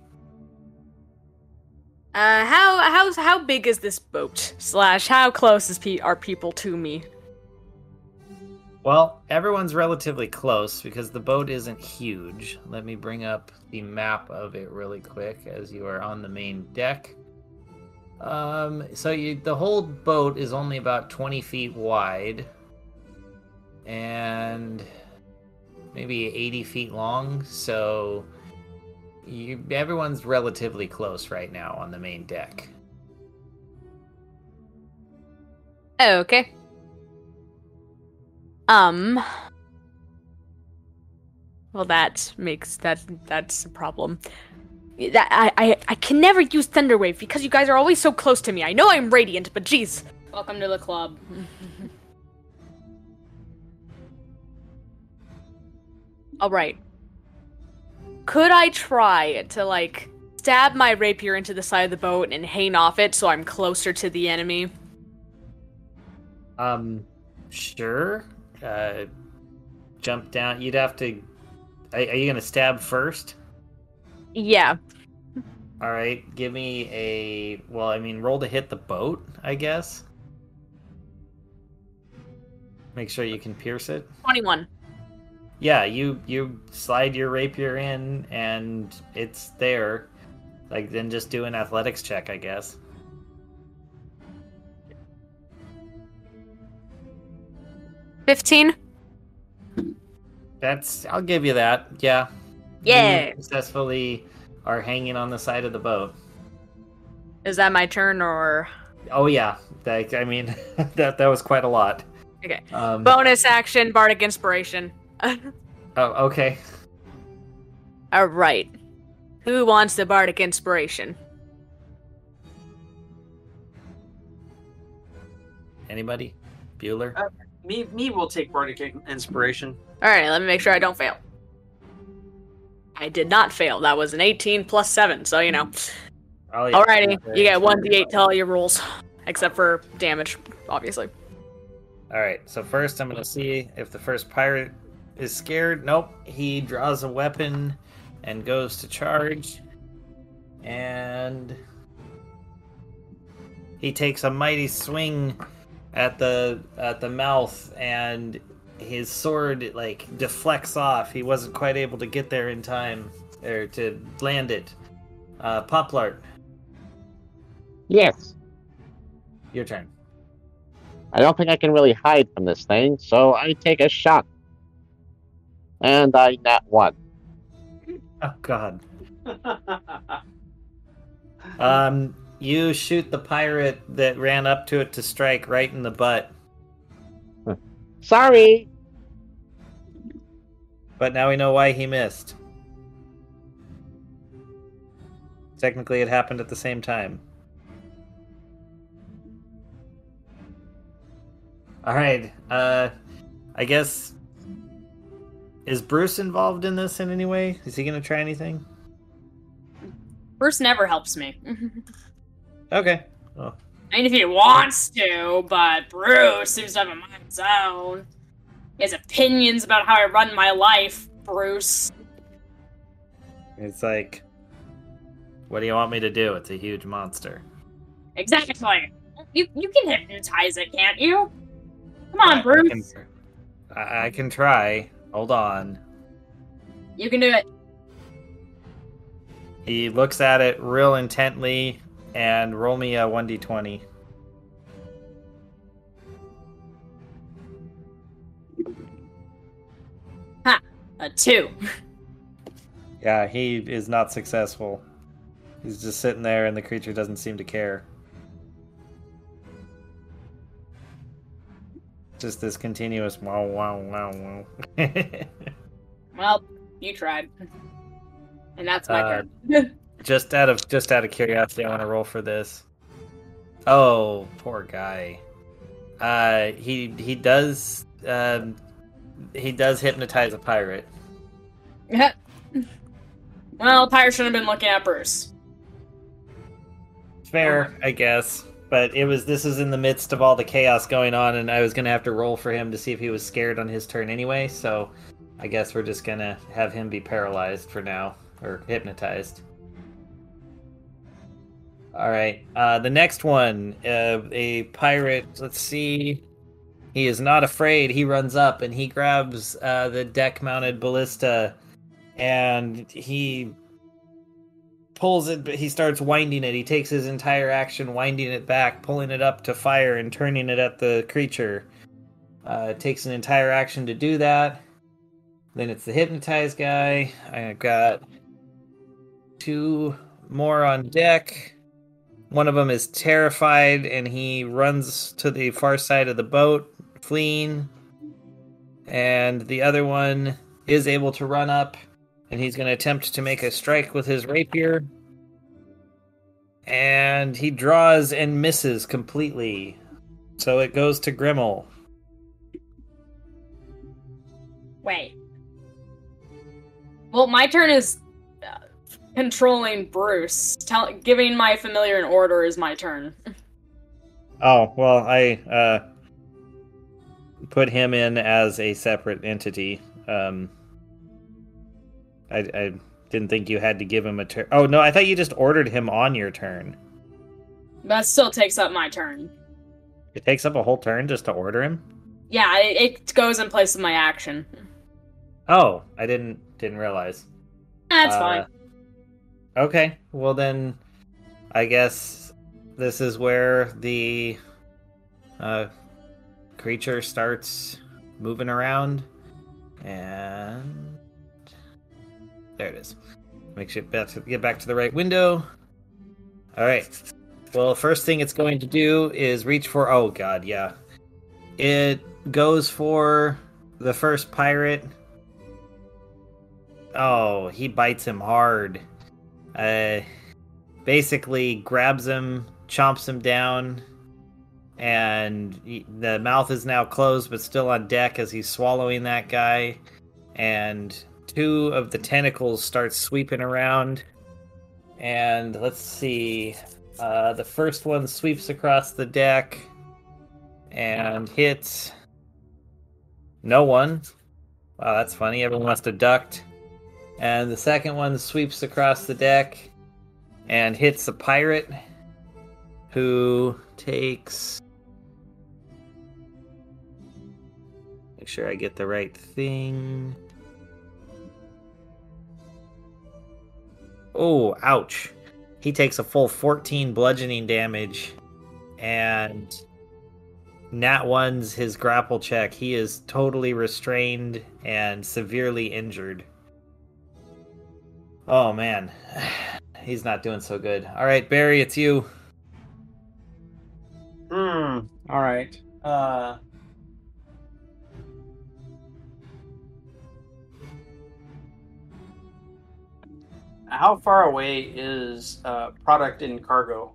How big is this boat? / how close are people to me? Well, everyone's relatively close because the boat isn't huge. Let me bring up the map of it really quick as you are on the main deck. The whole boat is only about 20 feet wide and maybe 80 feet long, so everyone's relatively close right now on the main deck. Okay. Well, that's a problem. I can never use Thunderwave because you guys are always so close to me. I know I'm radiant, but jeez. Welcome to the club. Alright. Could I try to, stab my rapier into the side of the boat and hang off it so I'm closer to the enemy? Sure. Jump down. You'd have to... Are you gonna stab first? Yeah. Alright, give me a... roll to hit the boat, I guess. Make sure you can pierce it. 21. Yeah, you slide your rapier in, and it's there. Then just do an athletics check, I guess. 15? I'll give you that. Yeah. Yeah. You successfully are hanging on the side of the boat. Is that my turn or? Oh yeah. I mean, that was quite a lot. Okay. Um, Bonus action, Bardic Inspiration. oh, okay. All right. Who wants the Bardic Inspiration? Anybody? Bueller? Me will take Bardic Inspiration. All right, let me make sure I don't fail. I did not fail. That was an 18 plus 7, so you know. Alrighty, you get 1d8 to all your rolls, except for damage, obviously. Alright, so first I'm going to see if the first pirate is scared. Nope, he draws a weapon and goes to charge. And he takes a mighty swing at the mouth, and his sword like deflects off. He wasn't quite able to get there in time or to land it. Poplart, Yes. your turn. I don't think I can really hide from this thing, so I take a shot. And I nat 1. Oh God. You shoot the pirate that ran up to it to strike right in the butt. Sorry! But now we know why he missed. Technically, it happened at the same time. Alright, I guess... Is Bruce involved in this in any way? Is he gonna try anything? Bruce never helps me. Okay. Well, I mean, if he wants to, but Bruce seems to have a mind of his own. He has opinions about how I run my life, Bruce. it's like... What do you want me to do? It's a huge monster. Exactly. You can hypnotize it, can't you? Come on, Bruce. I can try. Hold on. You can do it. He looks at it real intently and roll me a 1d20. Ha! A 2. Yeah, he is not successful. He's just sitting there and the creature doesn't seem to care. Just this continuous wow wow wow wow. Well, you tried. And that's my turn. just out of curiosity, I want to roll for this. Oh, poor guy. He does hypnotize a pirate. Well, Pyre shouldn't have been looking at Bruce. Fair, I guess. But this is in the midst of all the chaos going on, and I was gonna have to roll for him to see if he was scared on his turn anyway, so I guess we're just gonna have him be paralyzed for now. Or hypnotized. Alright, the next one, a pirate, let's see. He is not afraid. He runs up and he grabs the deck-mounted ballista and he pulls it, but he starts winding it. He takes his entire action winding it back, pulling it up to fire and turning it at the creature. It takes an entire action to do that. Then it's the hypnotized guy. I've got 2 more on deck. One of them is terrified and he runs to the far side of the boat, fleeing. And the other one is able to run up and he's going to attempt to make a strike with his rapier. And he draws and misses completely. So it goes to Grimmel. Wait. Well, my turn is controlling Bruce. Giving my familiar an order is my turn. Oh, well, I put him in as a separate entity. I didn't think you had to give him a turn. Oh, no, I thought you just ordered him on your turn. That still takes up my turn. It takes up a whole turn just to order him? Yeah, it goes in place of my action. Oh, I didn't realize. That's fine. Okay, well then, I guess this is where the creature starts moving around. And there it is. Make sure get back to the right window. All right. Well, first thing it's going to do is reach for... Oh, God, yeah. It goes for the first pirate. Oh, he bites him hard. Basically grabs him, chomps him down, and the mouth is now closed but still on deck as he's swallowing that guy. And 2 of the tentacles start sweeping around. And let's see. The first one sweeps across the deck and hits no one. Wow, that's funny. Everyone must have ducked. And the second one sweeps across the deck and hits the pirate, who takes... Make sure I get the right thing. Oh, ouch. He takes a full 14 bludgeoning damage, and Nat 1's his grapple check. He is totally restrained and severely injured. Oh, man. He's not doing so good. All right, Barry, it's you. All right. How far away is product in cargo?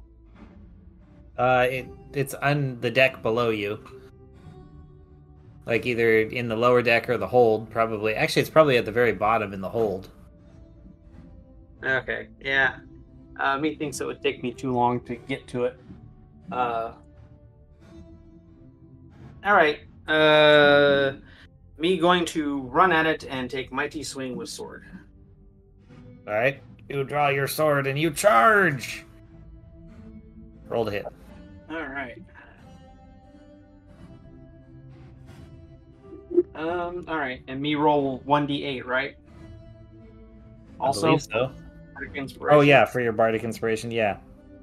It's on the deck below you. Like either in the lower deck or the hold, probably. Actually, it's probably at the very bottom in the hold. Okay, yeah. Me thinks it would take me too long to get to it. All right. Me going to run at it and take mighty swing with sword. All right. You draw your sword and you charge. Roll to hit. All right. All right, and me roll 1d8, right? Also, I believe so. Bardic Inspiration. Oh yeah, for your bardic inspiration, yeah.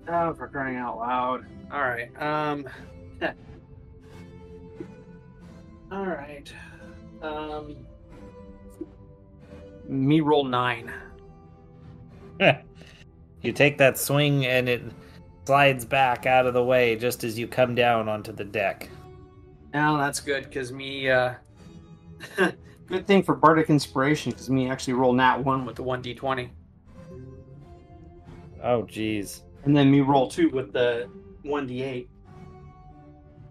Oh, for crying out loud! All right. All right. Me roll 9. You take that swing and it slides back out of the way just as you come down onto the deck. Now that's good because me. Good thing for Bardic Inspiration because me actually roll nat 1 with the 1d20. Oh, jeez. And then me roll 2 with the 1d8.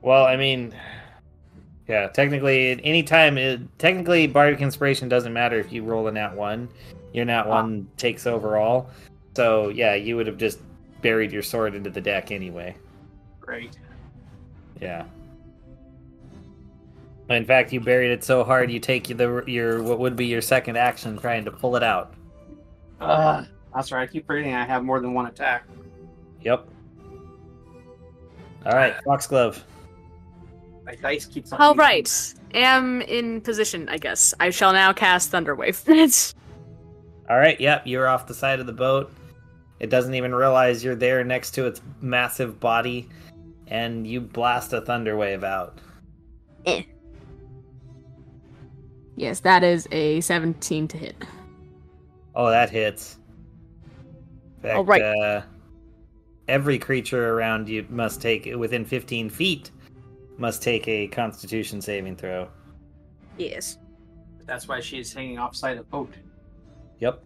Well, I mean, yeah, technically, technically, Bardic Inspiration doesn't matter if you roll a nat 1. Your nat 1 takes overall. So, yeah, you would have just buried your sword into the deck anyway. Great. Yeah. In fact, you buried it so hard, you take your what would be your second action trying to pull it out. That's right. I keep forgetting I have more than one attack. Yep. All right, Foxglove. My dice keeps on. All right. Am in position, I guess. I shall now cast Thunderwave. All right, yep, you're off the side of the boat. It doesn't even realize you're there next to its massive body, and you blast a Thunderwave out. Yes, that is a 17 to hit. Oh, that hits. In fact, All right. Every creature around you must take, within 15 feet, must take a Constitution saving throw. Yes. That's why she's hanging offside the boat. Yep.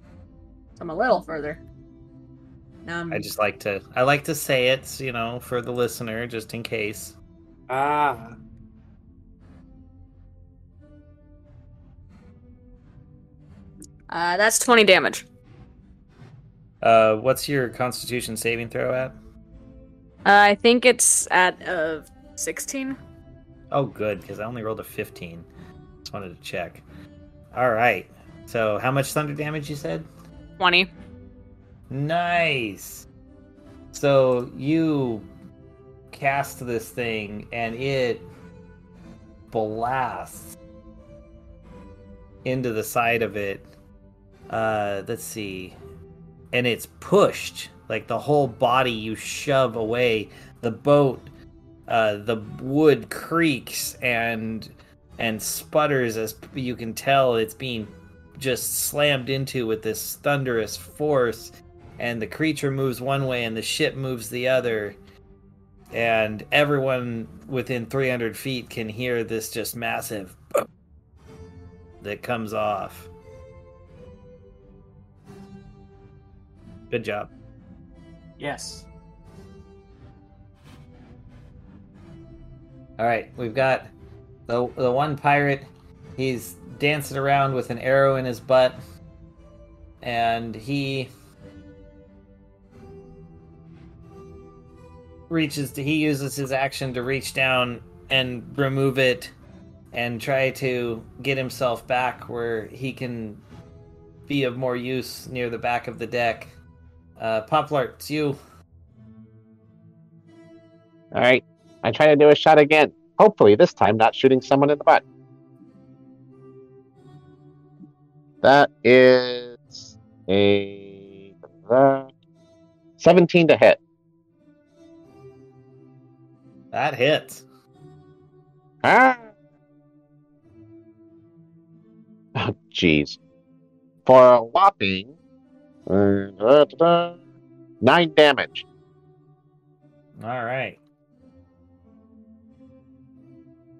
I'm a little further. I like to say it, for the listener, just in case. That's 20 damage. What's your Constitution saving throw at? I think it's at 16. Oh, good, because I only rolled a 15. Just wanted to check. All right. So, how much thunder damage you said? 20. Nice. So you cast this thing, and it blasts into the side of it. Let's see. And it's pushed, like the whole body you shove away. The boat, the wood creaks, and and sputters as you can tell it's being just slammed into with this thunderous force, and the creature moves one way and the ship moves the other, and everyone within 300 feet can hear this just massive that comes off. Good job. Yes. All right, we've got the one pirate. He's dancing around with an arrow in his butt, and he uses his action to reach down and remove it and try to get himself back where he can be of more use near the back of the deck. Poplar, it's you. All right. I try to do a shot again. Hopefully, this time not shooting someone in the butt. That is a 17 to hit. That hits. Ah! Oh, jeez. For a whopping 9 damage. All right.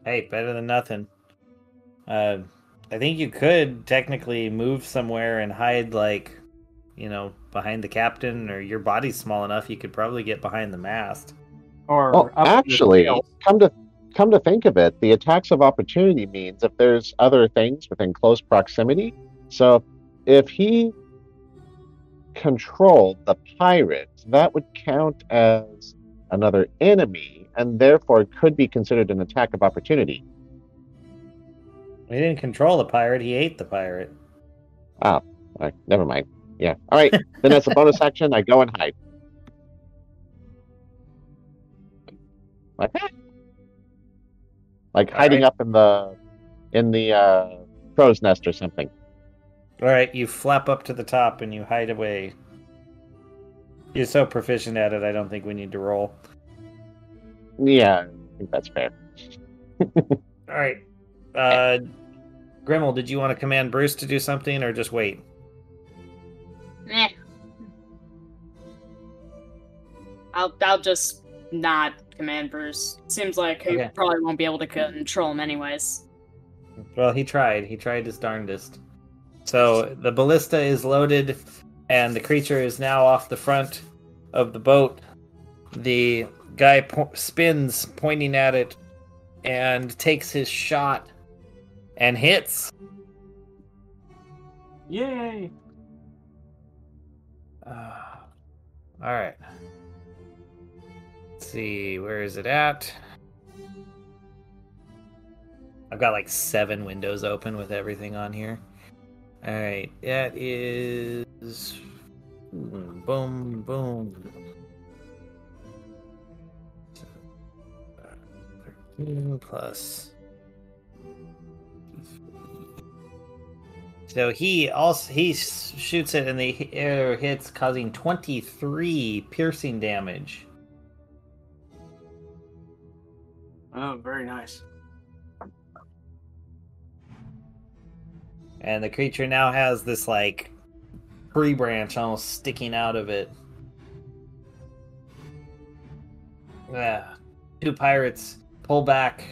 Hey, better than nothing. I think you could technically move somewhere and hide, like, behind the captain, or your body's small enough you could probably get behind the mast. Or Well, up actually, the come to think of it, the attacks of opportunity means if there's other things within close proximity. So if he controlled the pirate, that would count as another enemy, and therefore could be considered an attack of opportunity. He didn't control the pirate, he ate the pirate. Oh, all right, never mind. Yeah. All right. Then as a bonus action, I go and hide. Like that. Like hiding up in the crow's nest or something. Alright, you flap up to the top and you hide away. You're so proficient at it, I don't think we need to roll. Yeah, I think that's fair. Alright. Grimmel, did you want to command Bruce to do something, or just wait? Meh. I'll just not command Bruce. Seems like he probably won't be able to control him anyways. Well, he tried. He tried his darndest. So the ballista is loaded, and the creature is now off the front of the boat. The guy spins, pointing at it, and takes his shot and hits. Yay! All right. Let's see, where is it at? I've got like 7 windows open with everything on here. All right, that is boom, boom. 13 plus. So he shoots it and the arrow hits, causing 23 piercing damage. Oh, very nice. And the creature now has this, like, tree branch almost sticking out of it. Yeah. 2 pirates pull back,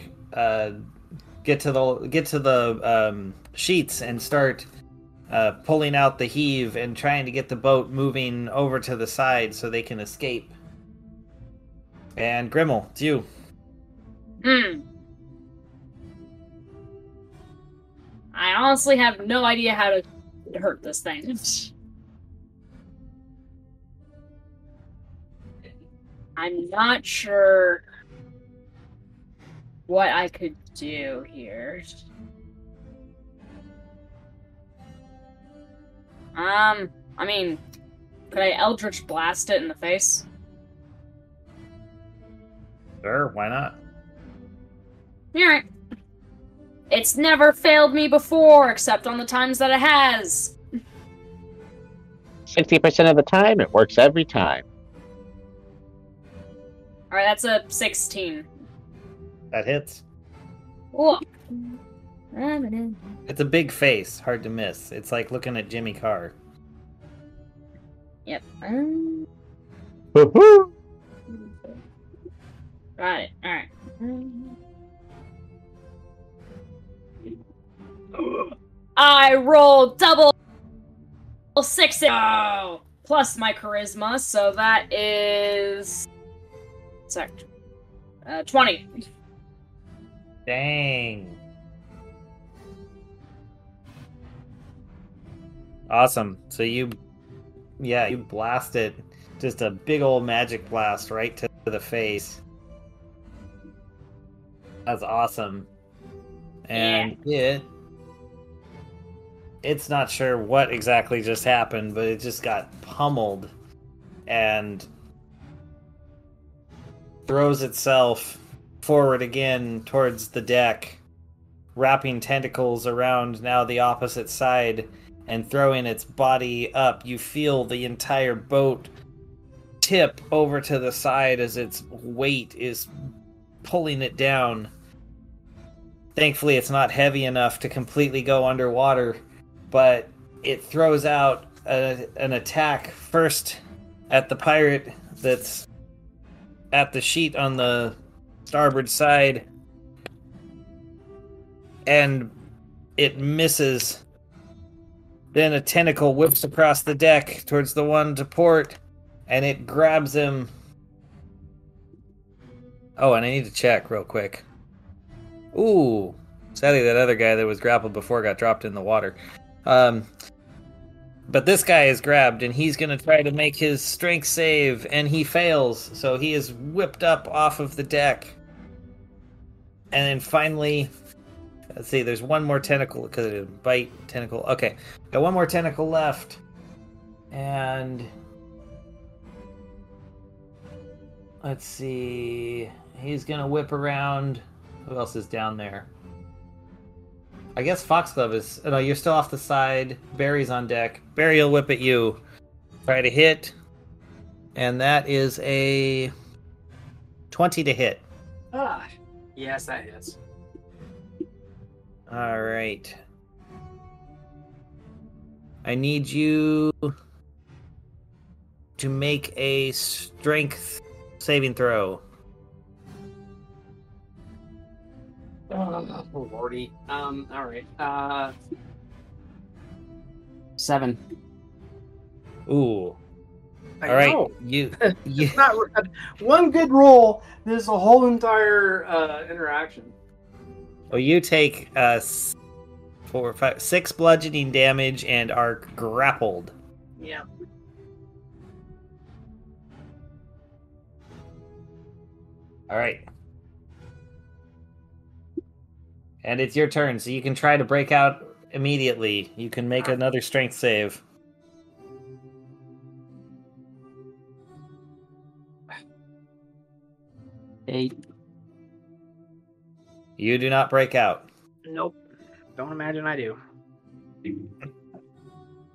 get to the sheets and start pulling out the heave and trying to get the boat moving over to the side so they can escape. And Grimmel, it's you. I honestly have no idea how to hurt this thing. I'm not sure what I could do here. I mean, could I Eldritch Blast it in the face? Sure, why not? Alright. It's never failed me before, except on the times that it has. 60% of the time, it works every time. Alright, that's a 16. That hits. Cool. It's a big face, hard to miss. It's like looking at Jimmy Carr. Yep. Woohoo! Got it. All right. I rolled double sixes plus my charisma, so that is 20. Dang. Awesome. So you blast it. Just a big old magic blast right to the face. That's awesome. And it's not sure what exactly just happened, but it just got pummeled and throws itself forward again towards the deck, wrapping tentacles around now the opposite side and throwing its body up. You feel the entire boat tip over to the side as its weight is pulling it down. Thankfully, it's not heavy enough to completely go underwater, but it throws out an attack first at the pirate that's at the sheet on the starboard side, and it misses. Then a tentacle whips across the deck towards the one to port, and it grabs him. Oh, and I need to check real quick. Ooh, sadly that other guy that was grappled before got dropped in the water. But this guy is grabbed, and he's going to try to make his strength save, and he fails. So he is whipped up off of the deck. And then finally, let's see, there's one more tentacle, because it didn't bite tentacle. Okay, got one more tentacle left. And let's see, he's going to whip around. Who else is down there? I guess Foxglove is... No, you're still off the side. Barry's on deck. Barry will whip at you. Try to hit. And that is a 20 to hit. Yes, that is. All right. I need you to make a strength saving throw. Oh, lordy. All right. 7. Ooh. I All right. know. You. It's not one good roll. This is a whole entire interaction. Well, you take 4, 5, 6 bludgeoning damage and are grappled. Yeah. All right. And it's your turn, so you can try to break out immediately. You can make another strength save. Eight. You do not break out. Nope. Don't imagine I do.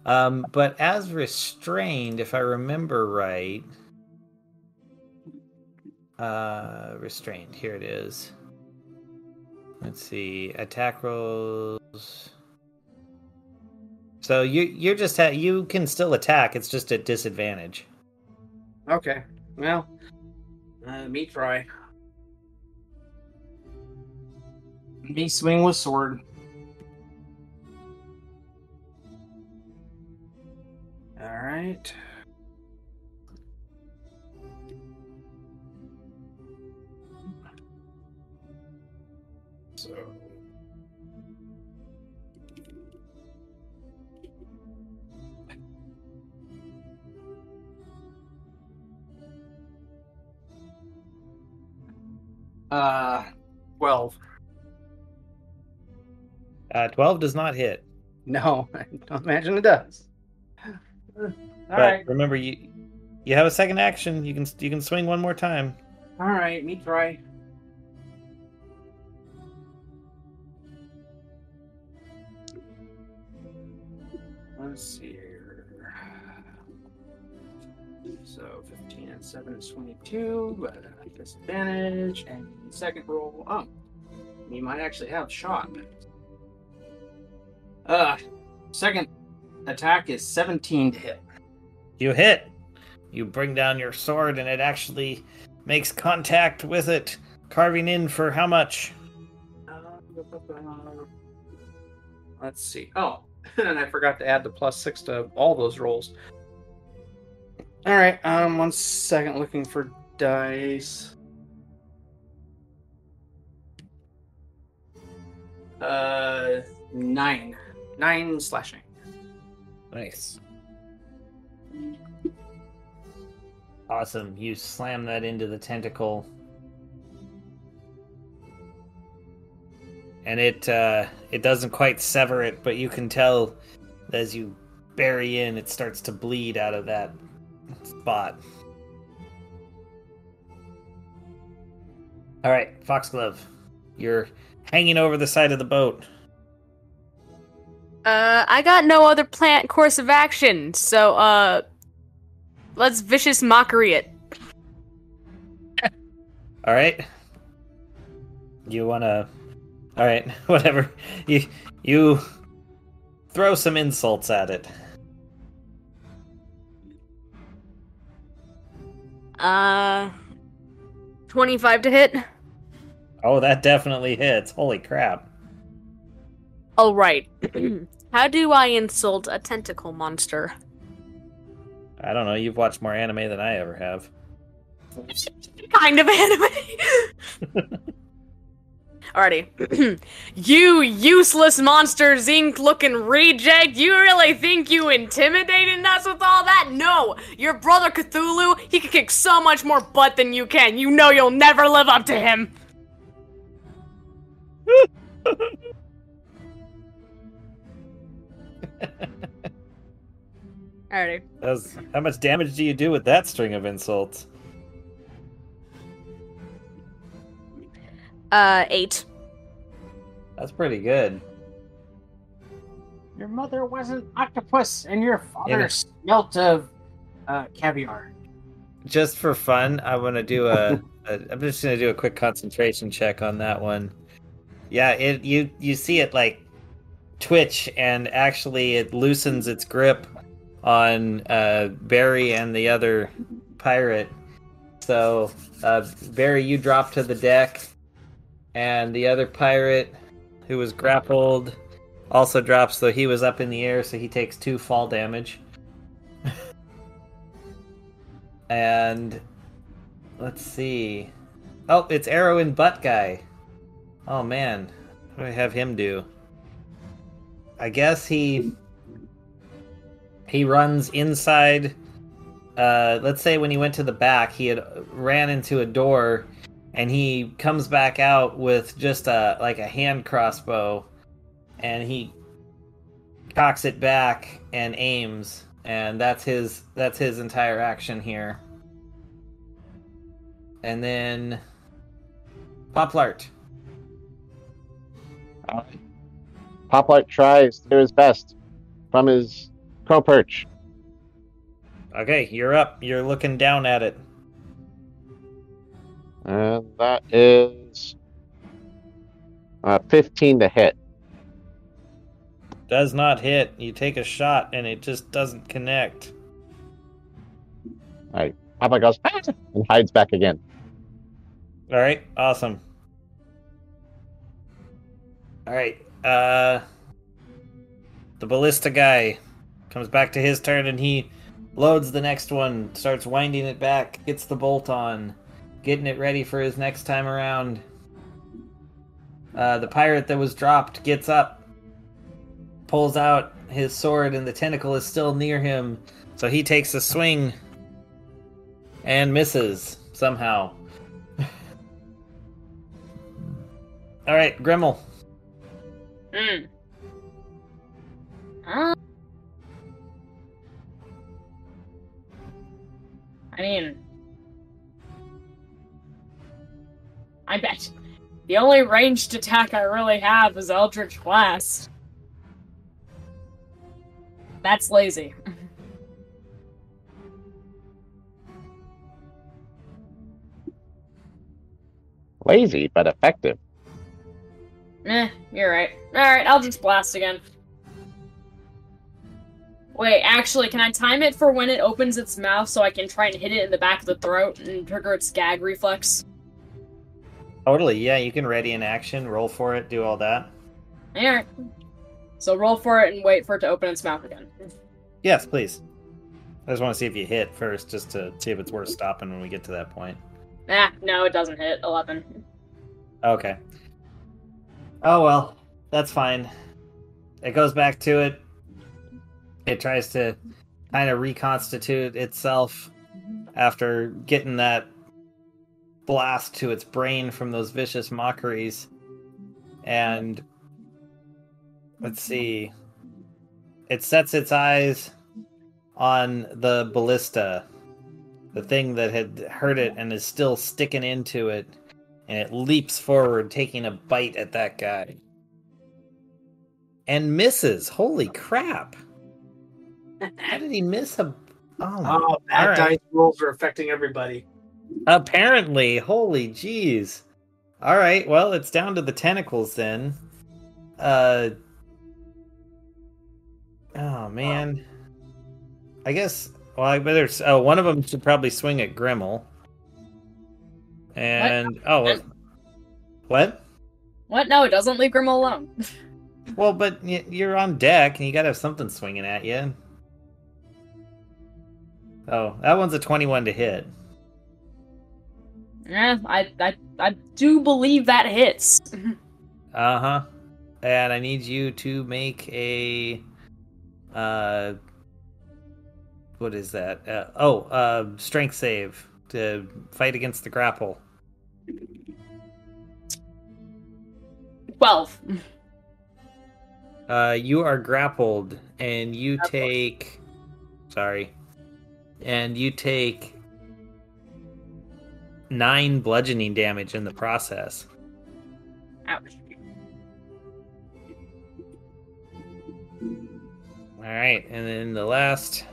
But as restrained, if I remember right... restrained, here it is. Let's see, attack rolls. So you're just you can still attack. It's just at disadvantage. Okay. Well, me try. Me swing with sword. All right. So. Uh, 12. 12 does not hit. No, I don't imagine it does. All But right. remember, you have a second action. You can swing one more time. All right, me try. Let's see here. So 15 and 7 is 22, but disadvantage. And second roll, you might actually have shot. Second attack is 17 to hit. You hit. You bring down your sword, and it actually makes contact with it, carving in for how much? Let's see. Oh, and I forgot to add the +6 to all those rolls. All right. 1 second, looking for dice. 9 slashing. Nice. Awesome. You slam that into the tentacle. And it doesn't quite sever it, but you can tell as you bury in, it starts to bleed out of that spot. All right, Foxglove, you're hanging over the side of the boat. I got no other planned course of action, so, let's vicious mockery it. All right. You wanna... All right, whatever. You throw some insults at it. 25 to hit. Oh, that definitely hits. Holy crap. All right. How do I insult a tentacle monster? I don't know. You've watched more anime than I ever have. Kind of anime. Alrighty. You useless monster zinc looking reject, you really think you intimidated us with all that? No! Your brother Cthulhu, he can kick so much more butt than you can. You know you'll never live up to him. Alrighty. How much damage do you do with that string of insults? 8. That's pretty good. Your mother was an octopus, and your father smelt of caviar. Just for fun, I want to do I'm just gonna do a quick concentration check on that one. Yeah, you see it like twitch, and actually it loosens its grip on Barry and the other pirate. So Barry, you drop to the deck, and the other pirate who was grappled also drops, though he was up in the air, so he takes 2 fall damage. And let's see. Oh, it's Arrow and Butt Guy. Oh man, what do I have him do? I guess he runs inside. Let's say when he went to the back, he had ran into a door, and he comes back out with just a hand crossbow, and he cocks it back and aims, and that's his entire action here. And then Poplart. Poplart tries to do his best from his crow perch. Okay, you're up. You're looking down at it. And that is 15 to hit. Does not hit. You take a shot, and it just doesn't connect. All right. Papa goes and hides back again. All right, awesome. All right, the ballista guy comes back to his turn, and he loads the next one, starts winding it back, gets the bolt on, getting it ready for his next time around. The pirate that was dropped gets up, pulls out his sword, and the tentacle is still near him, so he takes a swing and misses somehow. All right, Grimmel. I mean, I bet the only ranged attack I really have is Eldritch Blast. That's lazy. Lazy, but effective. You're right. Alright, I'll just blast again. Wait, actually, can I time it for when it opens its mouth so I can try and hit it in the back of the throat and trigger its gag reflex? Totally, yeah, you can ready an action, roll for it, do all that. Alright. So roll for it and wait for it to open its mouth again. Yes, please. I just want to see if you hit first, just to see if it's worth stopping when we get to that point. No, it doesn't hit. 11. Okay. Oh well, that's fine. It goes back to it. It tries to kind of reconstitute itself after getting that blast to its brain from those vicious mockeries. And let's see. It sets its eyes on the ballista, the thing that had hurt it and is still sticking into it, and it leaps forward, taking a bite at that guy. And misses. Holy crap. How did he miss a... Oh, bad all right. dice rolls are affecting everybody. Apparently. Holy jeez. Alright, well, it's down to the tentacles then. Oh, man. I guess... Well, I better... Oh, one of them should probably swing at Grimmel. And... What? Oh, what? What? No, it doesn't. Leave Grimmel alone. Well, but you're on deck, and you gotta have something swinging at you. Oh, that one's a 21 to hit. Yeah, I do believe that hits. Uh-huh. And I need you to make a... What is that? Strength save to fight against the grapple. 12. You are grappled, and you take... Sorry. And you take 9 bludgeoning damage in the process. Ouch. Alright, and then the last...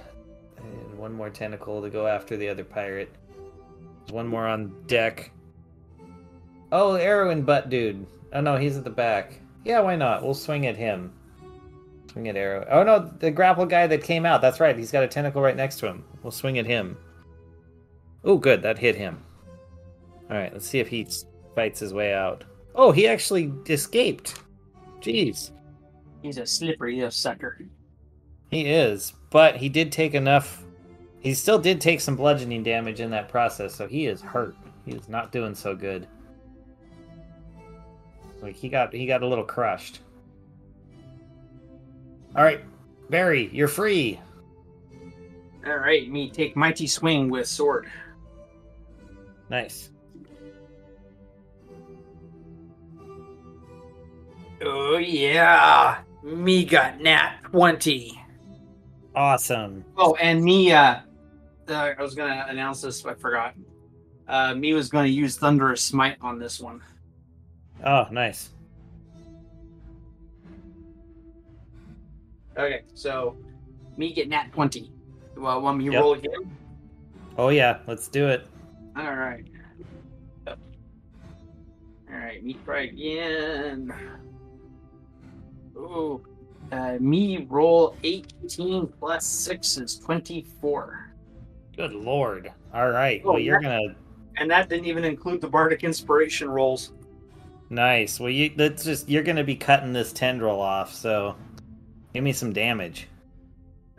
And one more tentacle to go after the other pirate. There's one more on deck. Oh, arrow and butt dude. Oh no, he's at the back. Yeah, why not? We'll swing at him. Swing at arrow. Oh no, the grapple guy that came out. That's right, he's got a tentacle right next to him. We'll swing at him. Oh, good, that hit him. Alright, let's see if he fights his way out. Oh, he actually escaped. Jeez. He's a slippery little sucker. He is, but he did take enough. He still did take some bludgeoning damage in that process, so he is hurt. He is not doing so good. Like he got a little crushed. All right, Barry, you're free. All right, me take mighty swing with sword. Nice. Oh yeah, me got nat 20. Awesome. Oh, and me, I was gonna announce this, but I forgot. Me was gonna use Thunderous Smite on this one. Oh, nice. Okay, so me get nat 20. Well, want me to Yep. roll again? Oh yeah, let's do it. All right. All right, me try again. Ooh. Me roll 18 plus 6 is 24. Good lord. All right. Oh, Well, you're yeah. gonna. And that didn't even include the Bardic Inspiration rolls. Nice. Well, you're gonna be cutting this tendril off. So, give me some damage.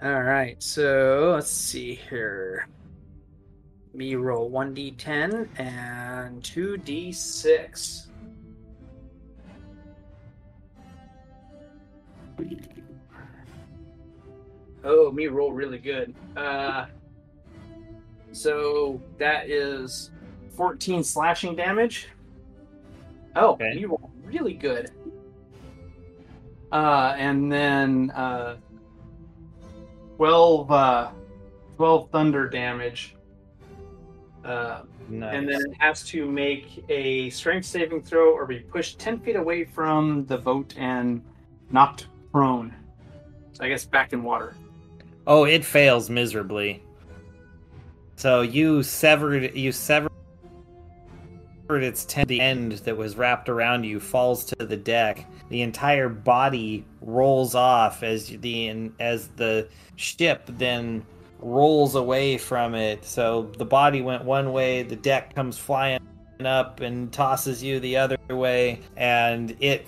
All right, so let's see here. Me roll 1d10 and 2d6. Oh, me roll really good. So that is 14 slashing damage. Oh, Okay. me roll really good. And then 12 thunder damage. Nice. And then it has to make a strength saving throw or be pushed 10 feet away from the boat and knocked prone. So I guess back in water. Oh, it fails miserably. So you severed its the end that was wrapped around you falls to the deck. The entire body rolls off as the ship then rolls away from it. So the body went one way, the deck comes flying up and tosses you the other way, and it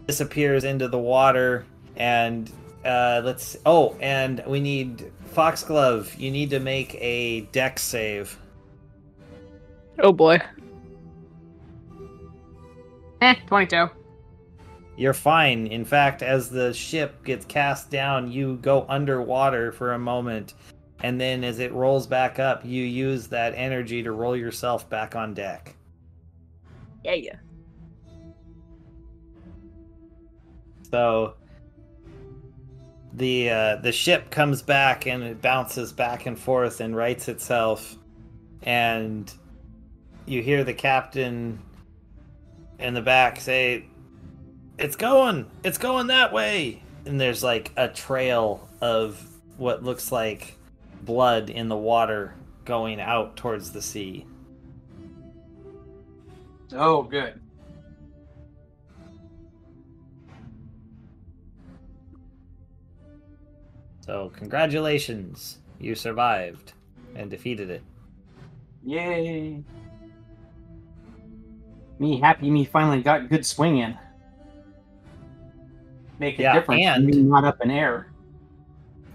disappears into the water. And and we need Foxglove. You need to make a dex save. Oh boy. 22. You're fine. In fact, as the ship gets cast down, you go underwater for a moment, and then as it rolls back up, you use that energy to roll yourself back on deck. Yeah. So the ship comes back and it bounces back and forth and rights itself, and you hear the captain in the back say, it's going that way. And there's like a trail of what looks like blood in the water going out towards the sea. Oh, good. So congratulations, you survived and defeated it. Yay. Me happy me finally got good swing in. Make a difference and me not up in air.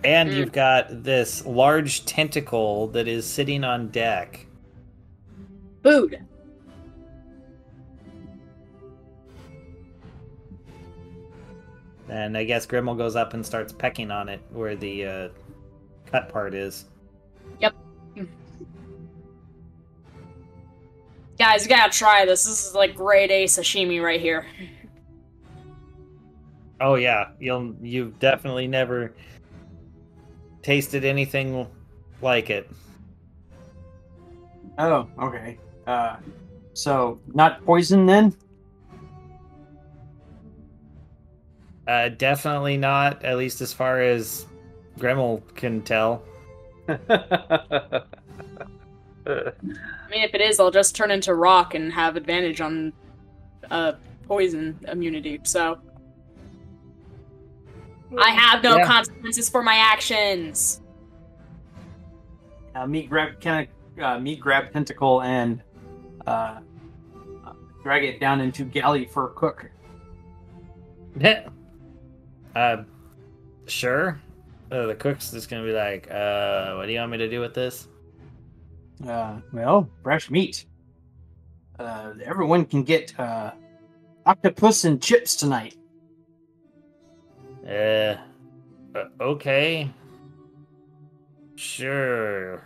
And you've got this large tentacle that is sitting on deck. Food. And I guess Grimmel goes up and starts pecking on it where the cut part is. Yep. Guys, you gotta try this. This is like grade A sashimi right here. Oh yeah, you've definitely never tasted anything like it. Oh, okay. So not poison then? Definitely not, at least as far as Grimmel can tell. I mean, if it is, I'll just turn into rock and have advantage on poison immunity, so... I have no consequences for my actions! Meat grab tentacle and drag it down into galley for cook. Sure. The cook's just gonna be like, what do you want me to do with this? Well, fresh meat. Everyone can get octopus and chips tonight. Okay. Sure.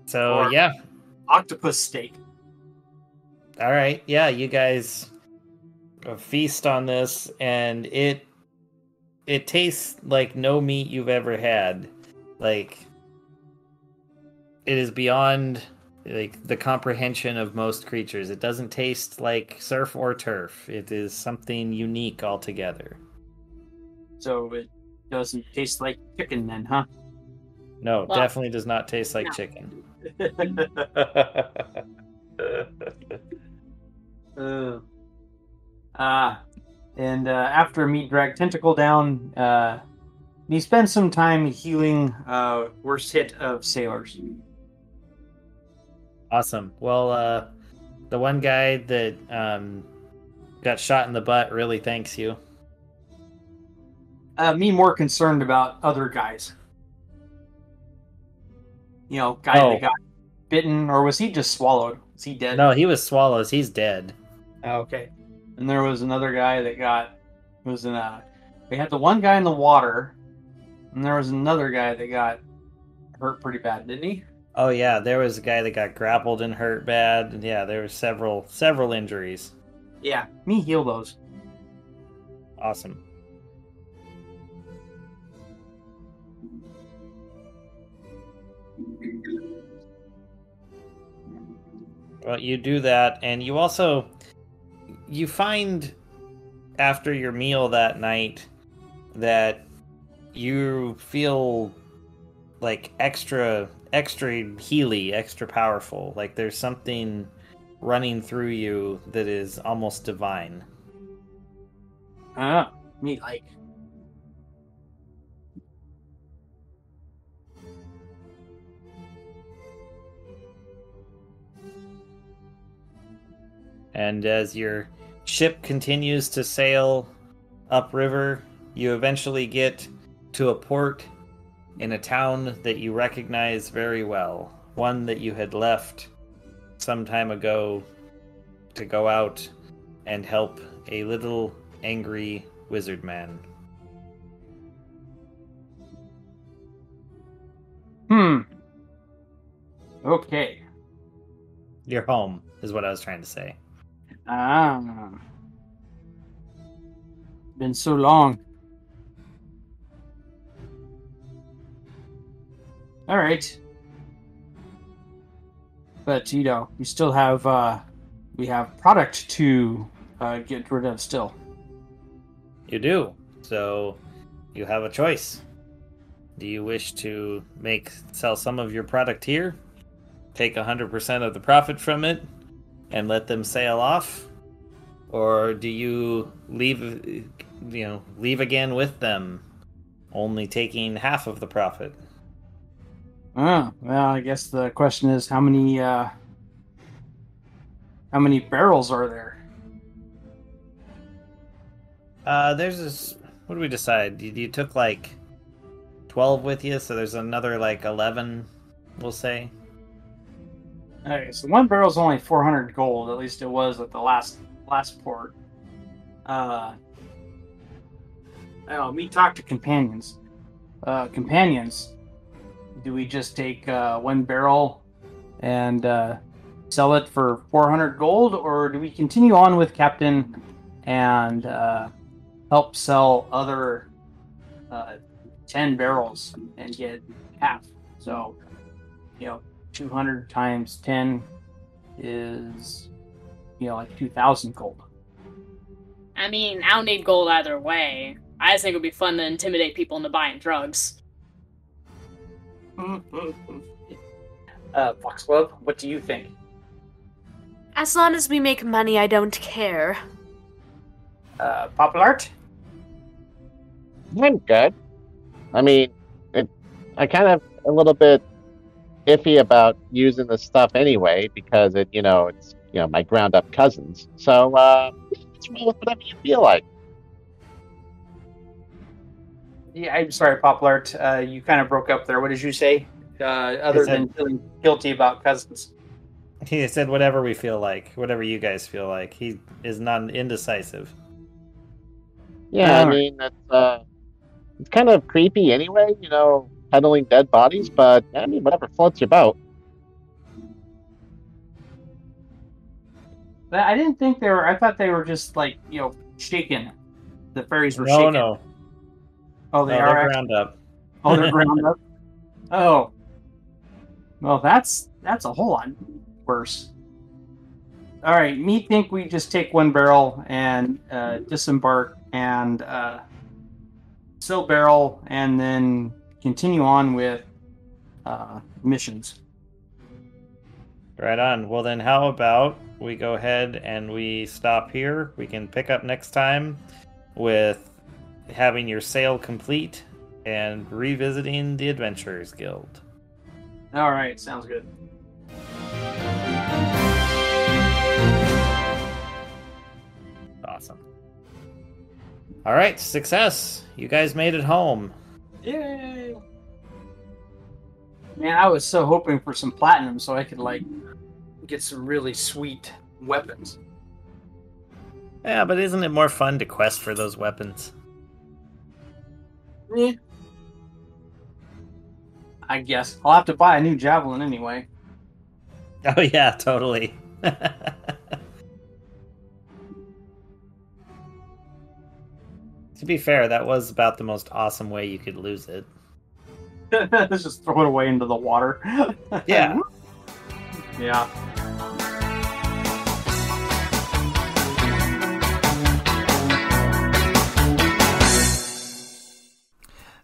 So, Or yeah. Octopus steak. All right. Yeah, you guys feast on this, and it tastes like no meat you've ever had. Like, it is beyond like the comprehension of most creatures. It doesn't taste like surf or turf. It is something unique altogether. So it doesn't taste like chicken then, huh? No, Well, definitely does not taste like no. chicken. And after meat drag tentacle down, you spend some time healing worst hit of sailors. Awesome. Well, the one guy that got shot in the butt really thanks you. Me more concerned about other guys. You know, guy that got bitten, or was he just swallowed? Is he dead? No, he was swallows. He's dead. Oh, okay. And there was another guy that we had the one guy in the water, and there was another guy that got hurt pretty bad, didn't he? Oh yeah, there was a guy that got grappled and hurt bad. And yeah, there were several injuries. Yeah, me heal those. Awesome. Well, you do that, and you find after your meal that night that you feel like extra healy, extra powerful. Like there's something running through you that is almost divine. Me like. And as your ship continues to sail upriver, you eventually get to a port in a town that you recognize very well. One that you had left some time ago to go out and help a little angry wizard man. Okay. You're home, is what I was trying to say. Been so long. All right. But we still have we have product to get rid of still. You do. So you have a choice. Do you wish to sell some of your product here, take 100% of the profit from it, and let them sail off? Or do you leave again with them, only taking half of the profit? Well, I guess the question is how many barrels are there? There's this. What did we decide? You took like 12 with you, so there's another like 11, we'll say. Okay, so one barrel's only 400 gold. At least it was at the last port. Me talk to companions. Companions, do we just take one barrel and sell it for 400 gold, or do we continue on with Captain and help sell other 10 barrels and get half? So, 200 times 10 is, like 2,000 gold. I mean, I don't need gold either way. I just think it would be fun to intimidate people into buying drugs. Foxglove, what do you think? As long as we make money, I don't care. Pop Art? I'm good. I mean, I kind of a little bit iffy about using this stuff anyway because it's my ground up cousins. So let's roll with whatever you feel like. Yeah, I'm sorry, Pop Art. You kind of broke up there. What did you say? Other than feeling guilty about cousins. He said whatever we feel like, whatever you guys feel like. He is not indecisive. Yeah, I mean, it's kind of creepy anyway, peddling dead bodies, but I mean, whatever floats your boat. I didn't think they were. I thought they were just like shaken. The fairies were shaken. No. Oh, they're ground up. Oh, they're ground up. Oh, well, that's a whole lot worse. All right, me think we just take one barrel and disembark and sell barrel, and then continue on with missions. Right on. Well, then how about we go ahead and we stop here? We can pick up next time with having your sale complete and revisiting the Adventurers Guild. All right, sounds good. Awesome. All right, success. You guys made it home. Yay! Man, I was so hoping for some platinum so I could get some really sweet weapons. Yeah, but isn't it more fun to quest for those weapons? Yeah. I guess. I'll have to buy a new javelin anyway. Oh yeah, totally. To be fair, that was about the most awesome way you could lose it. Let's just throw it away into the water. Yeah. Yeah.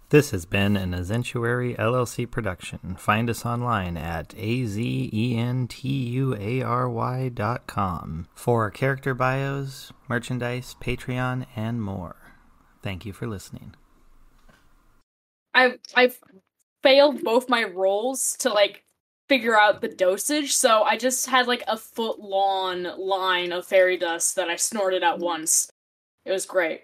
This has been an Azentuary LLC production. Find us online at azentuary.com for character bios, merchandise, Patreon, and more. Thank you for listening. I failed both my rolls to figure out the dosage, so I just had a foot long line of fairy dust that I snorted at once. It was great.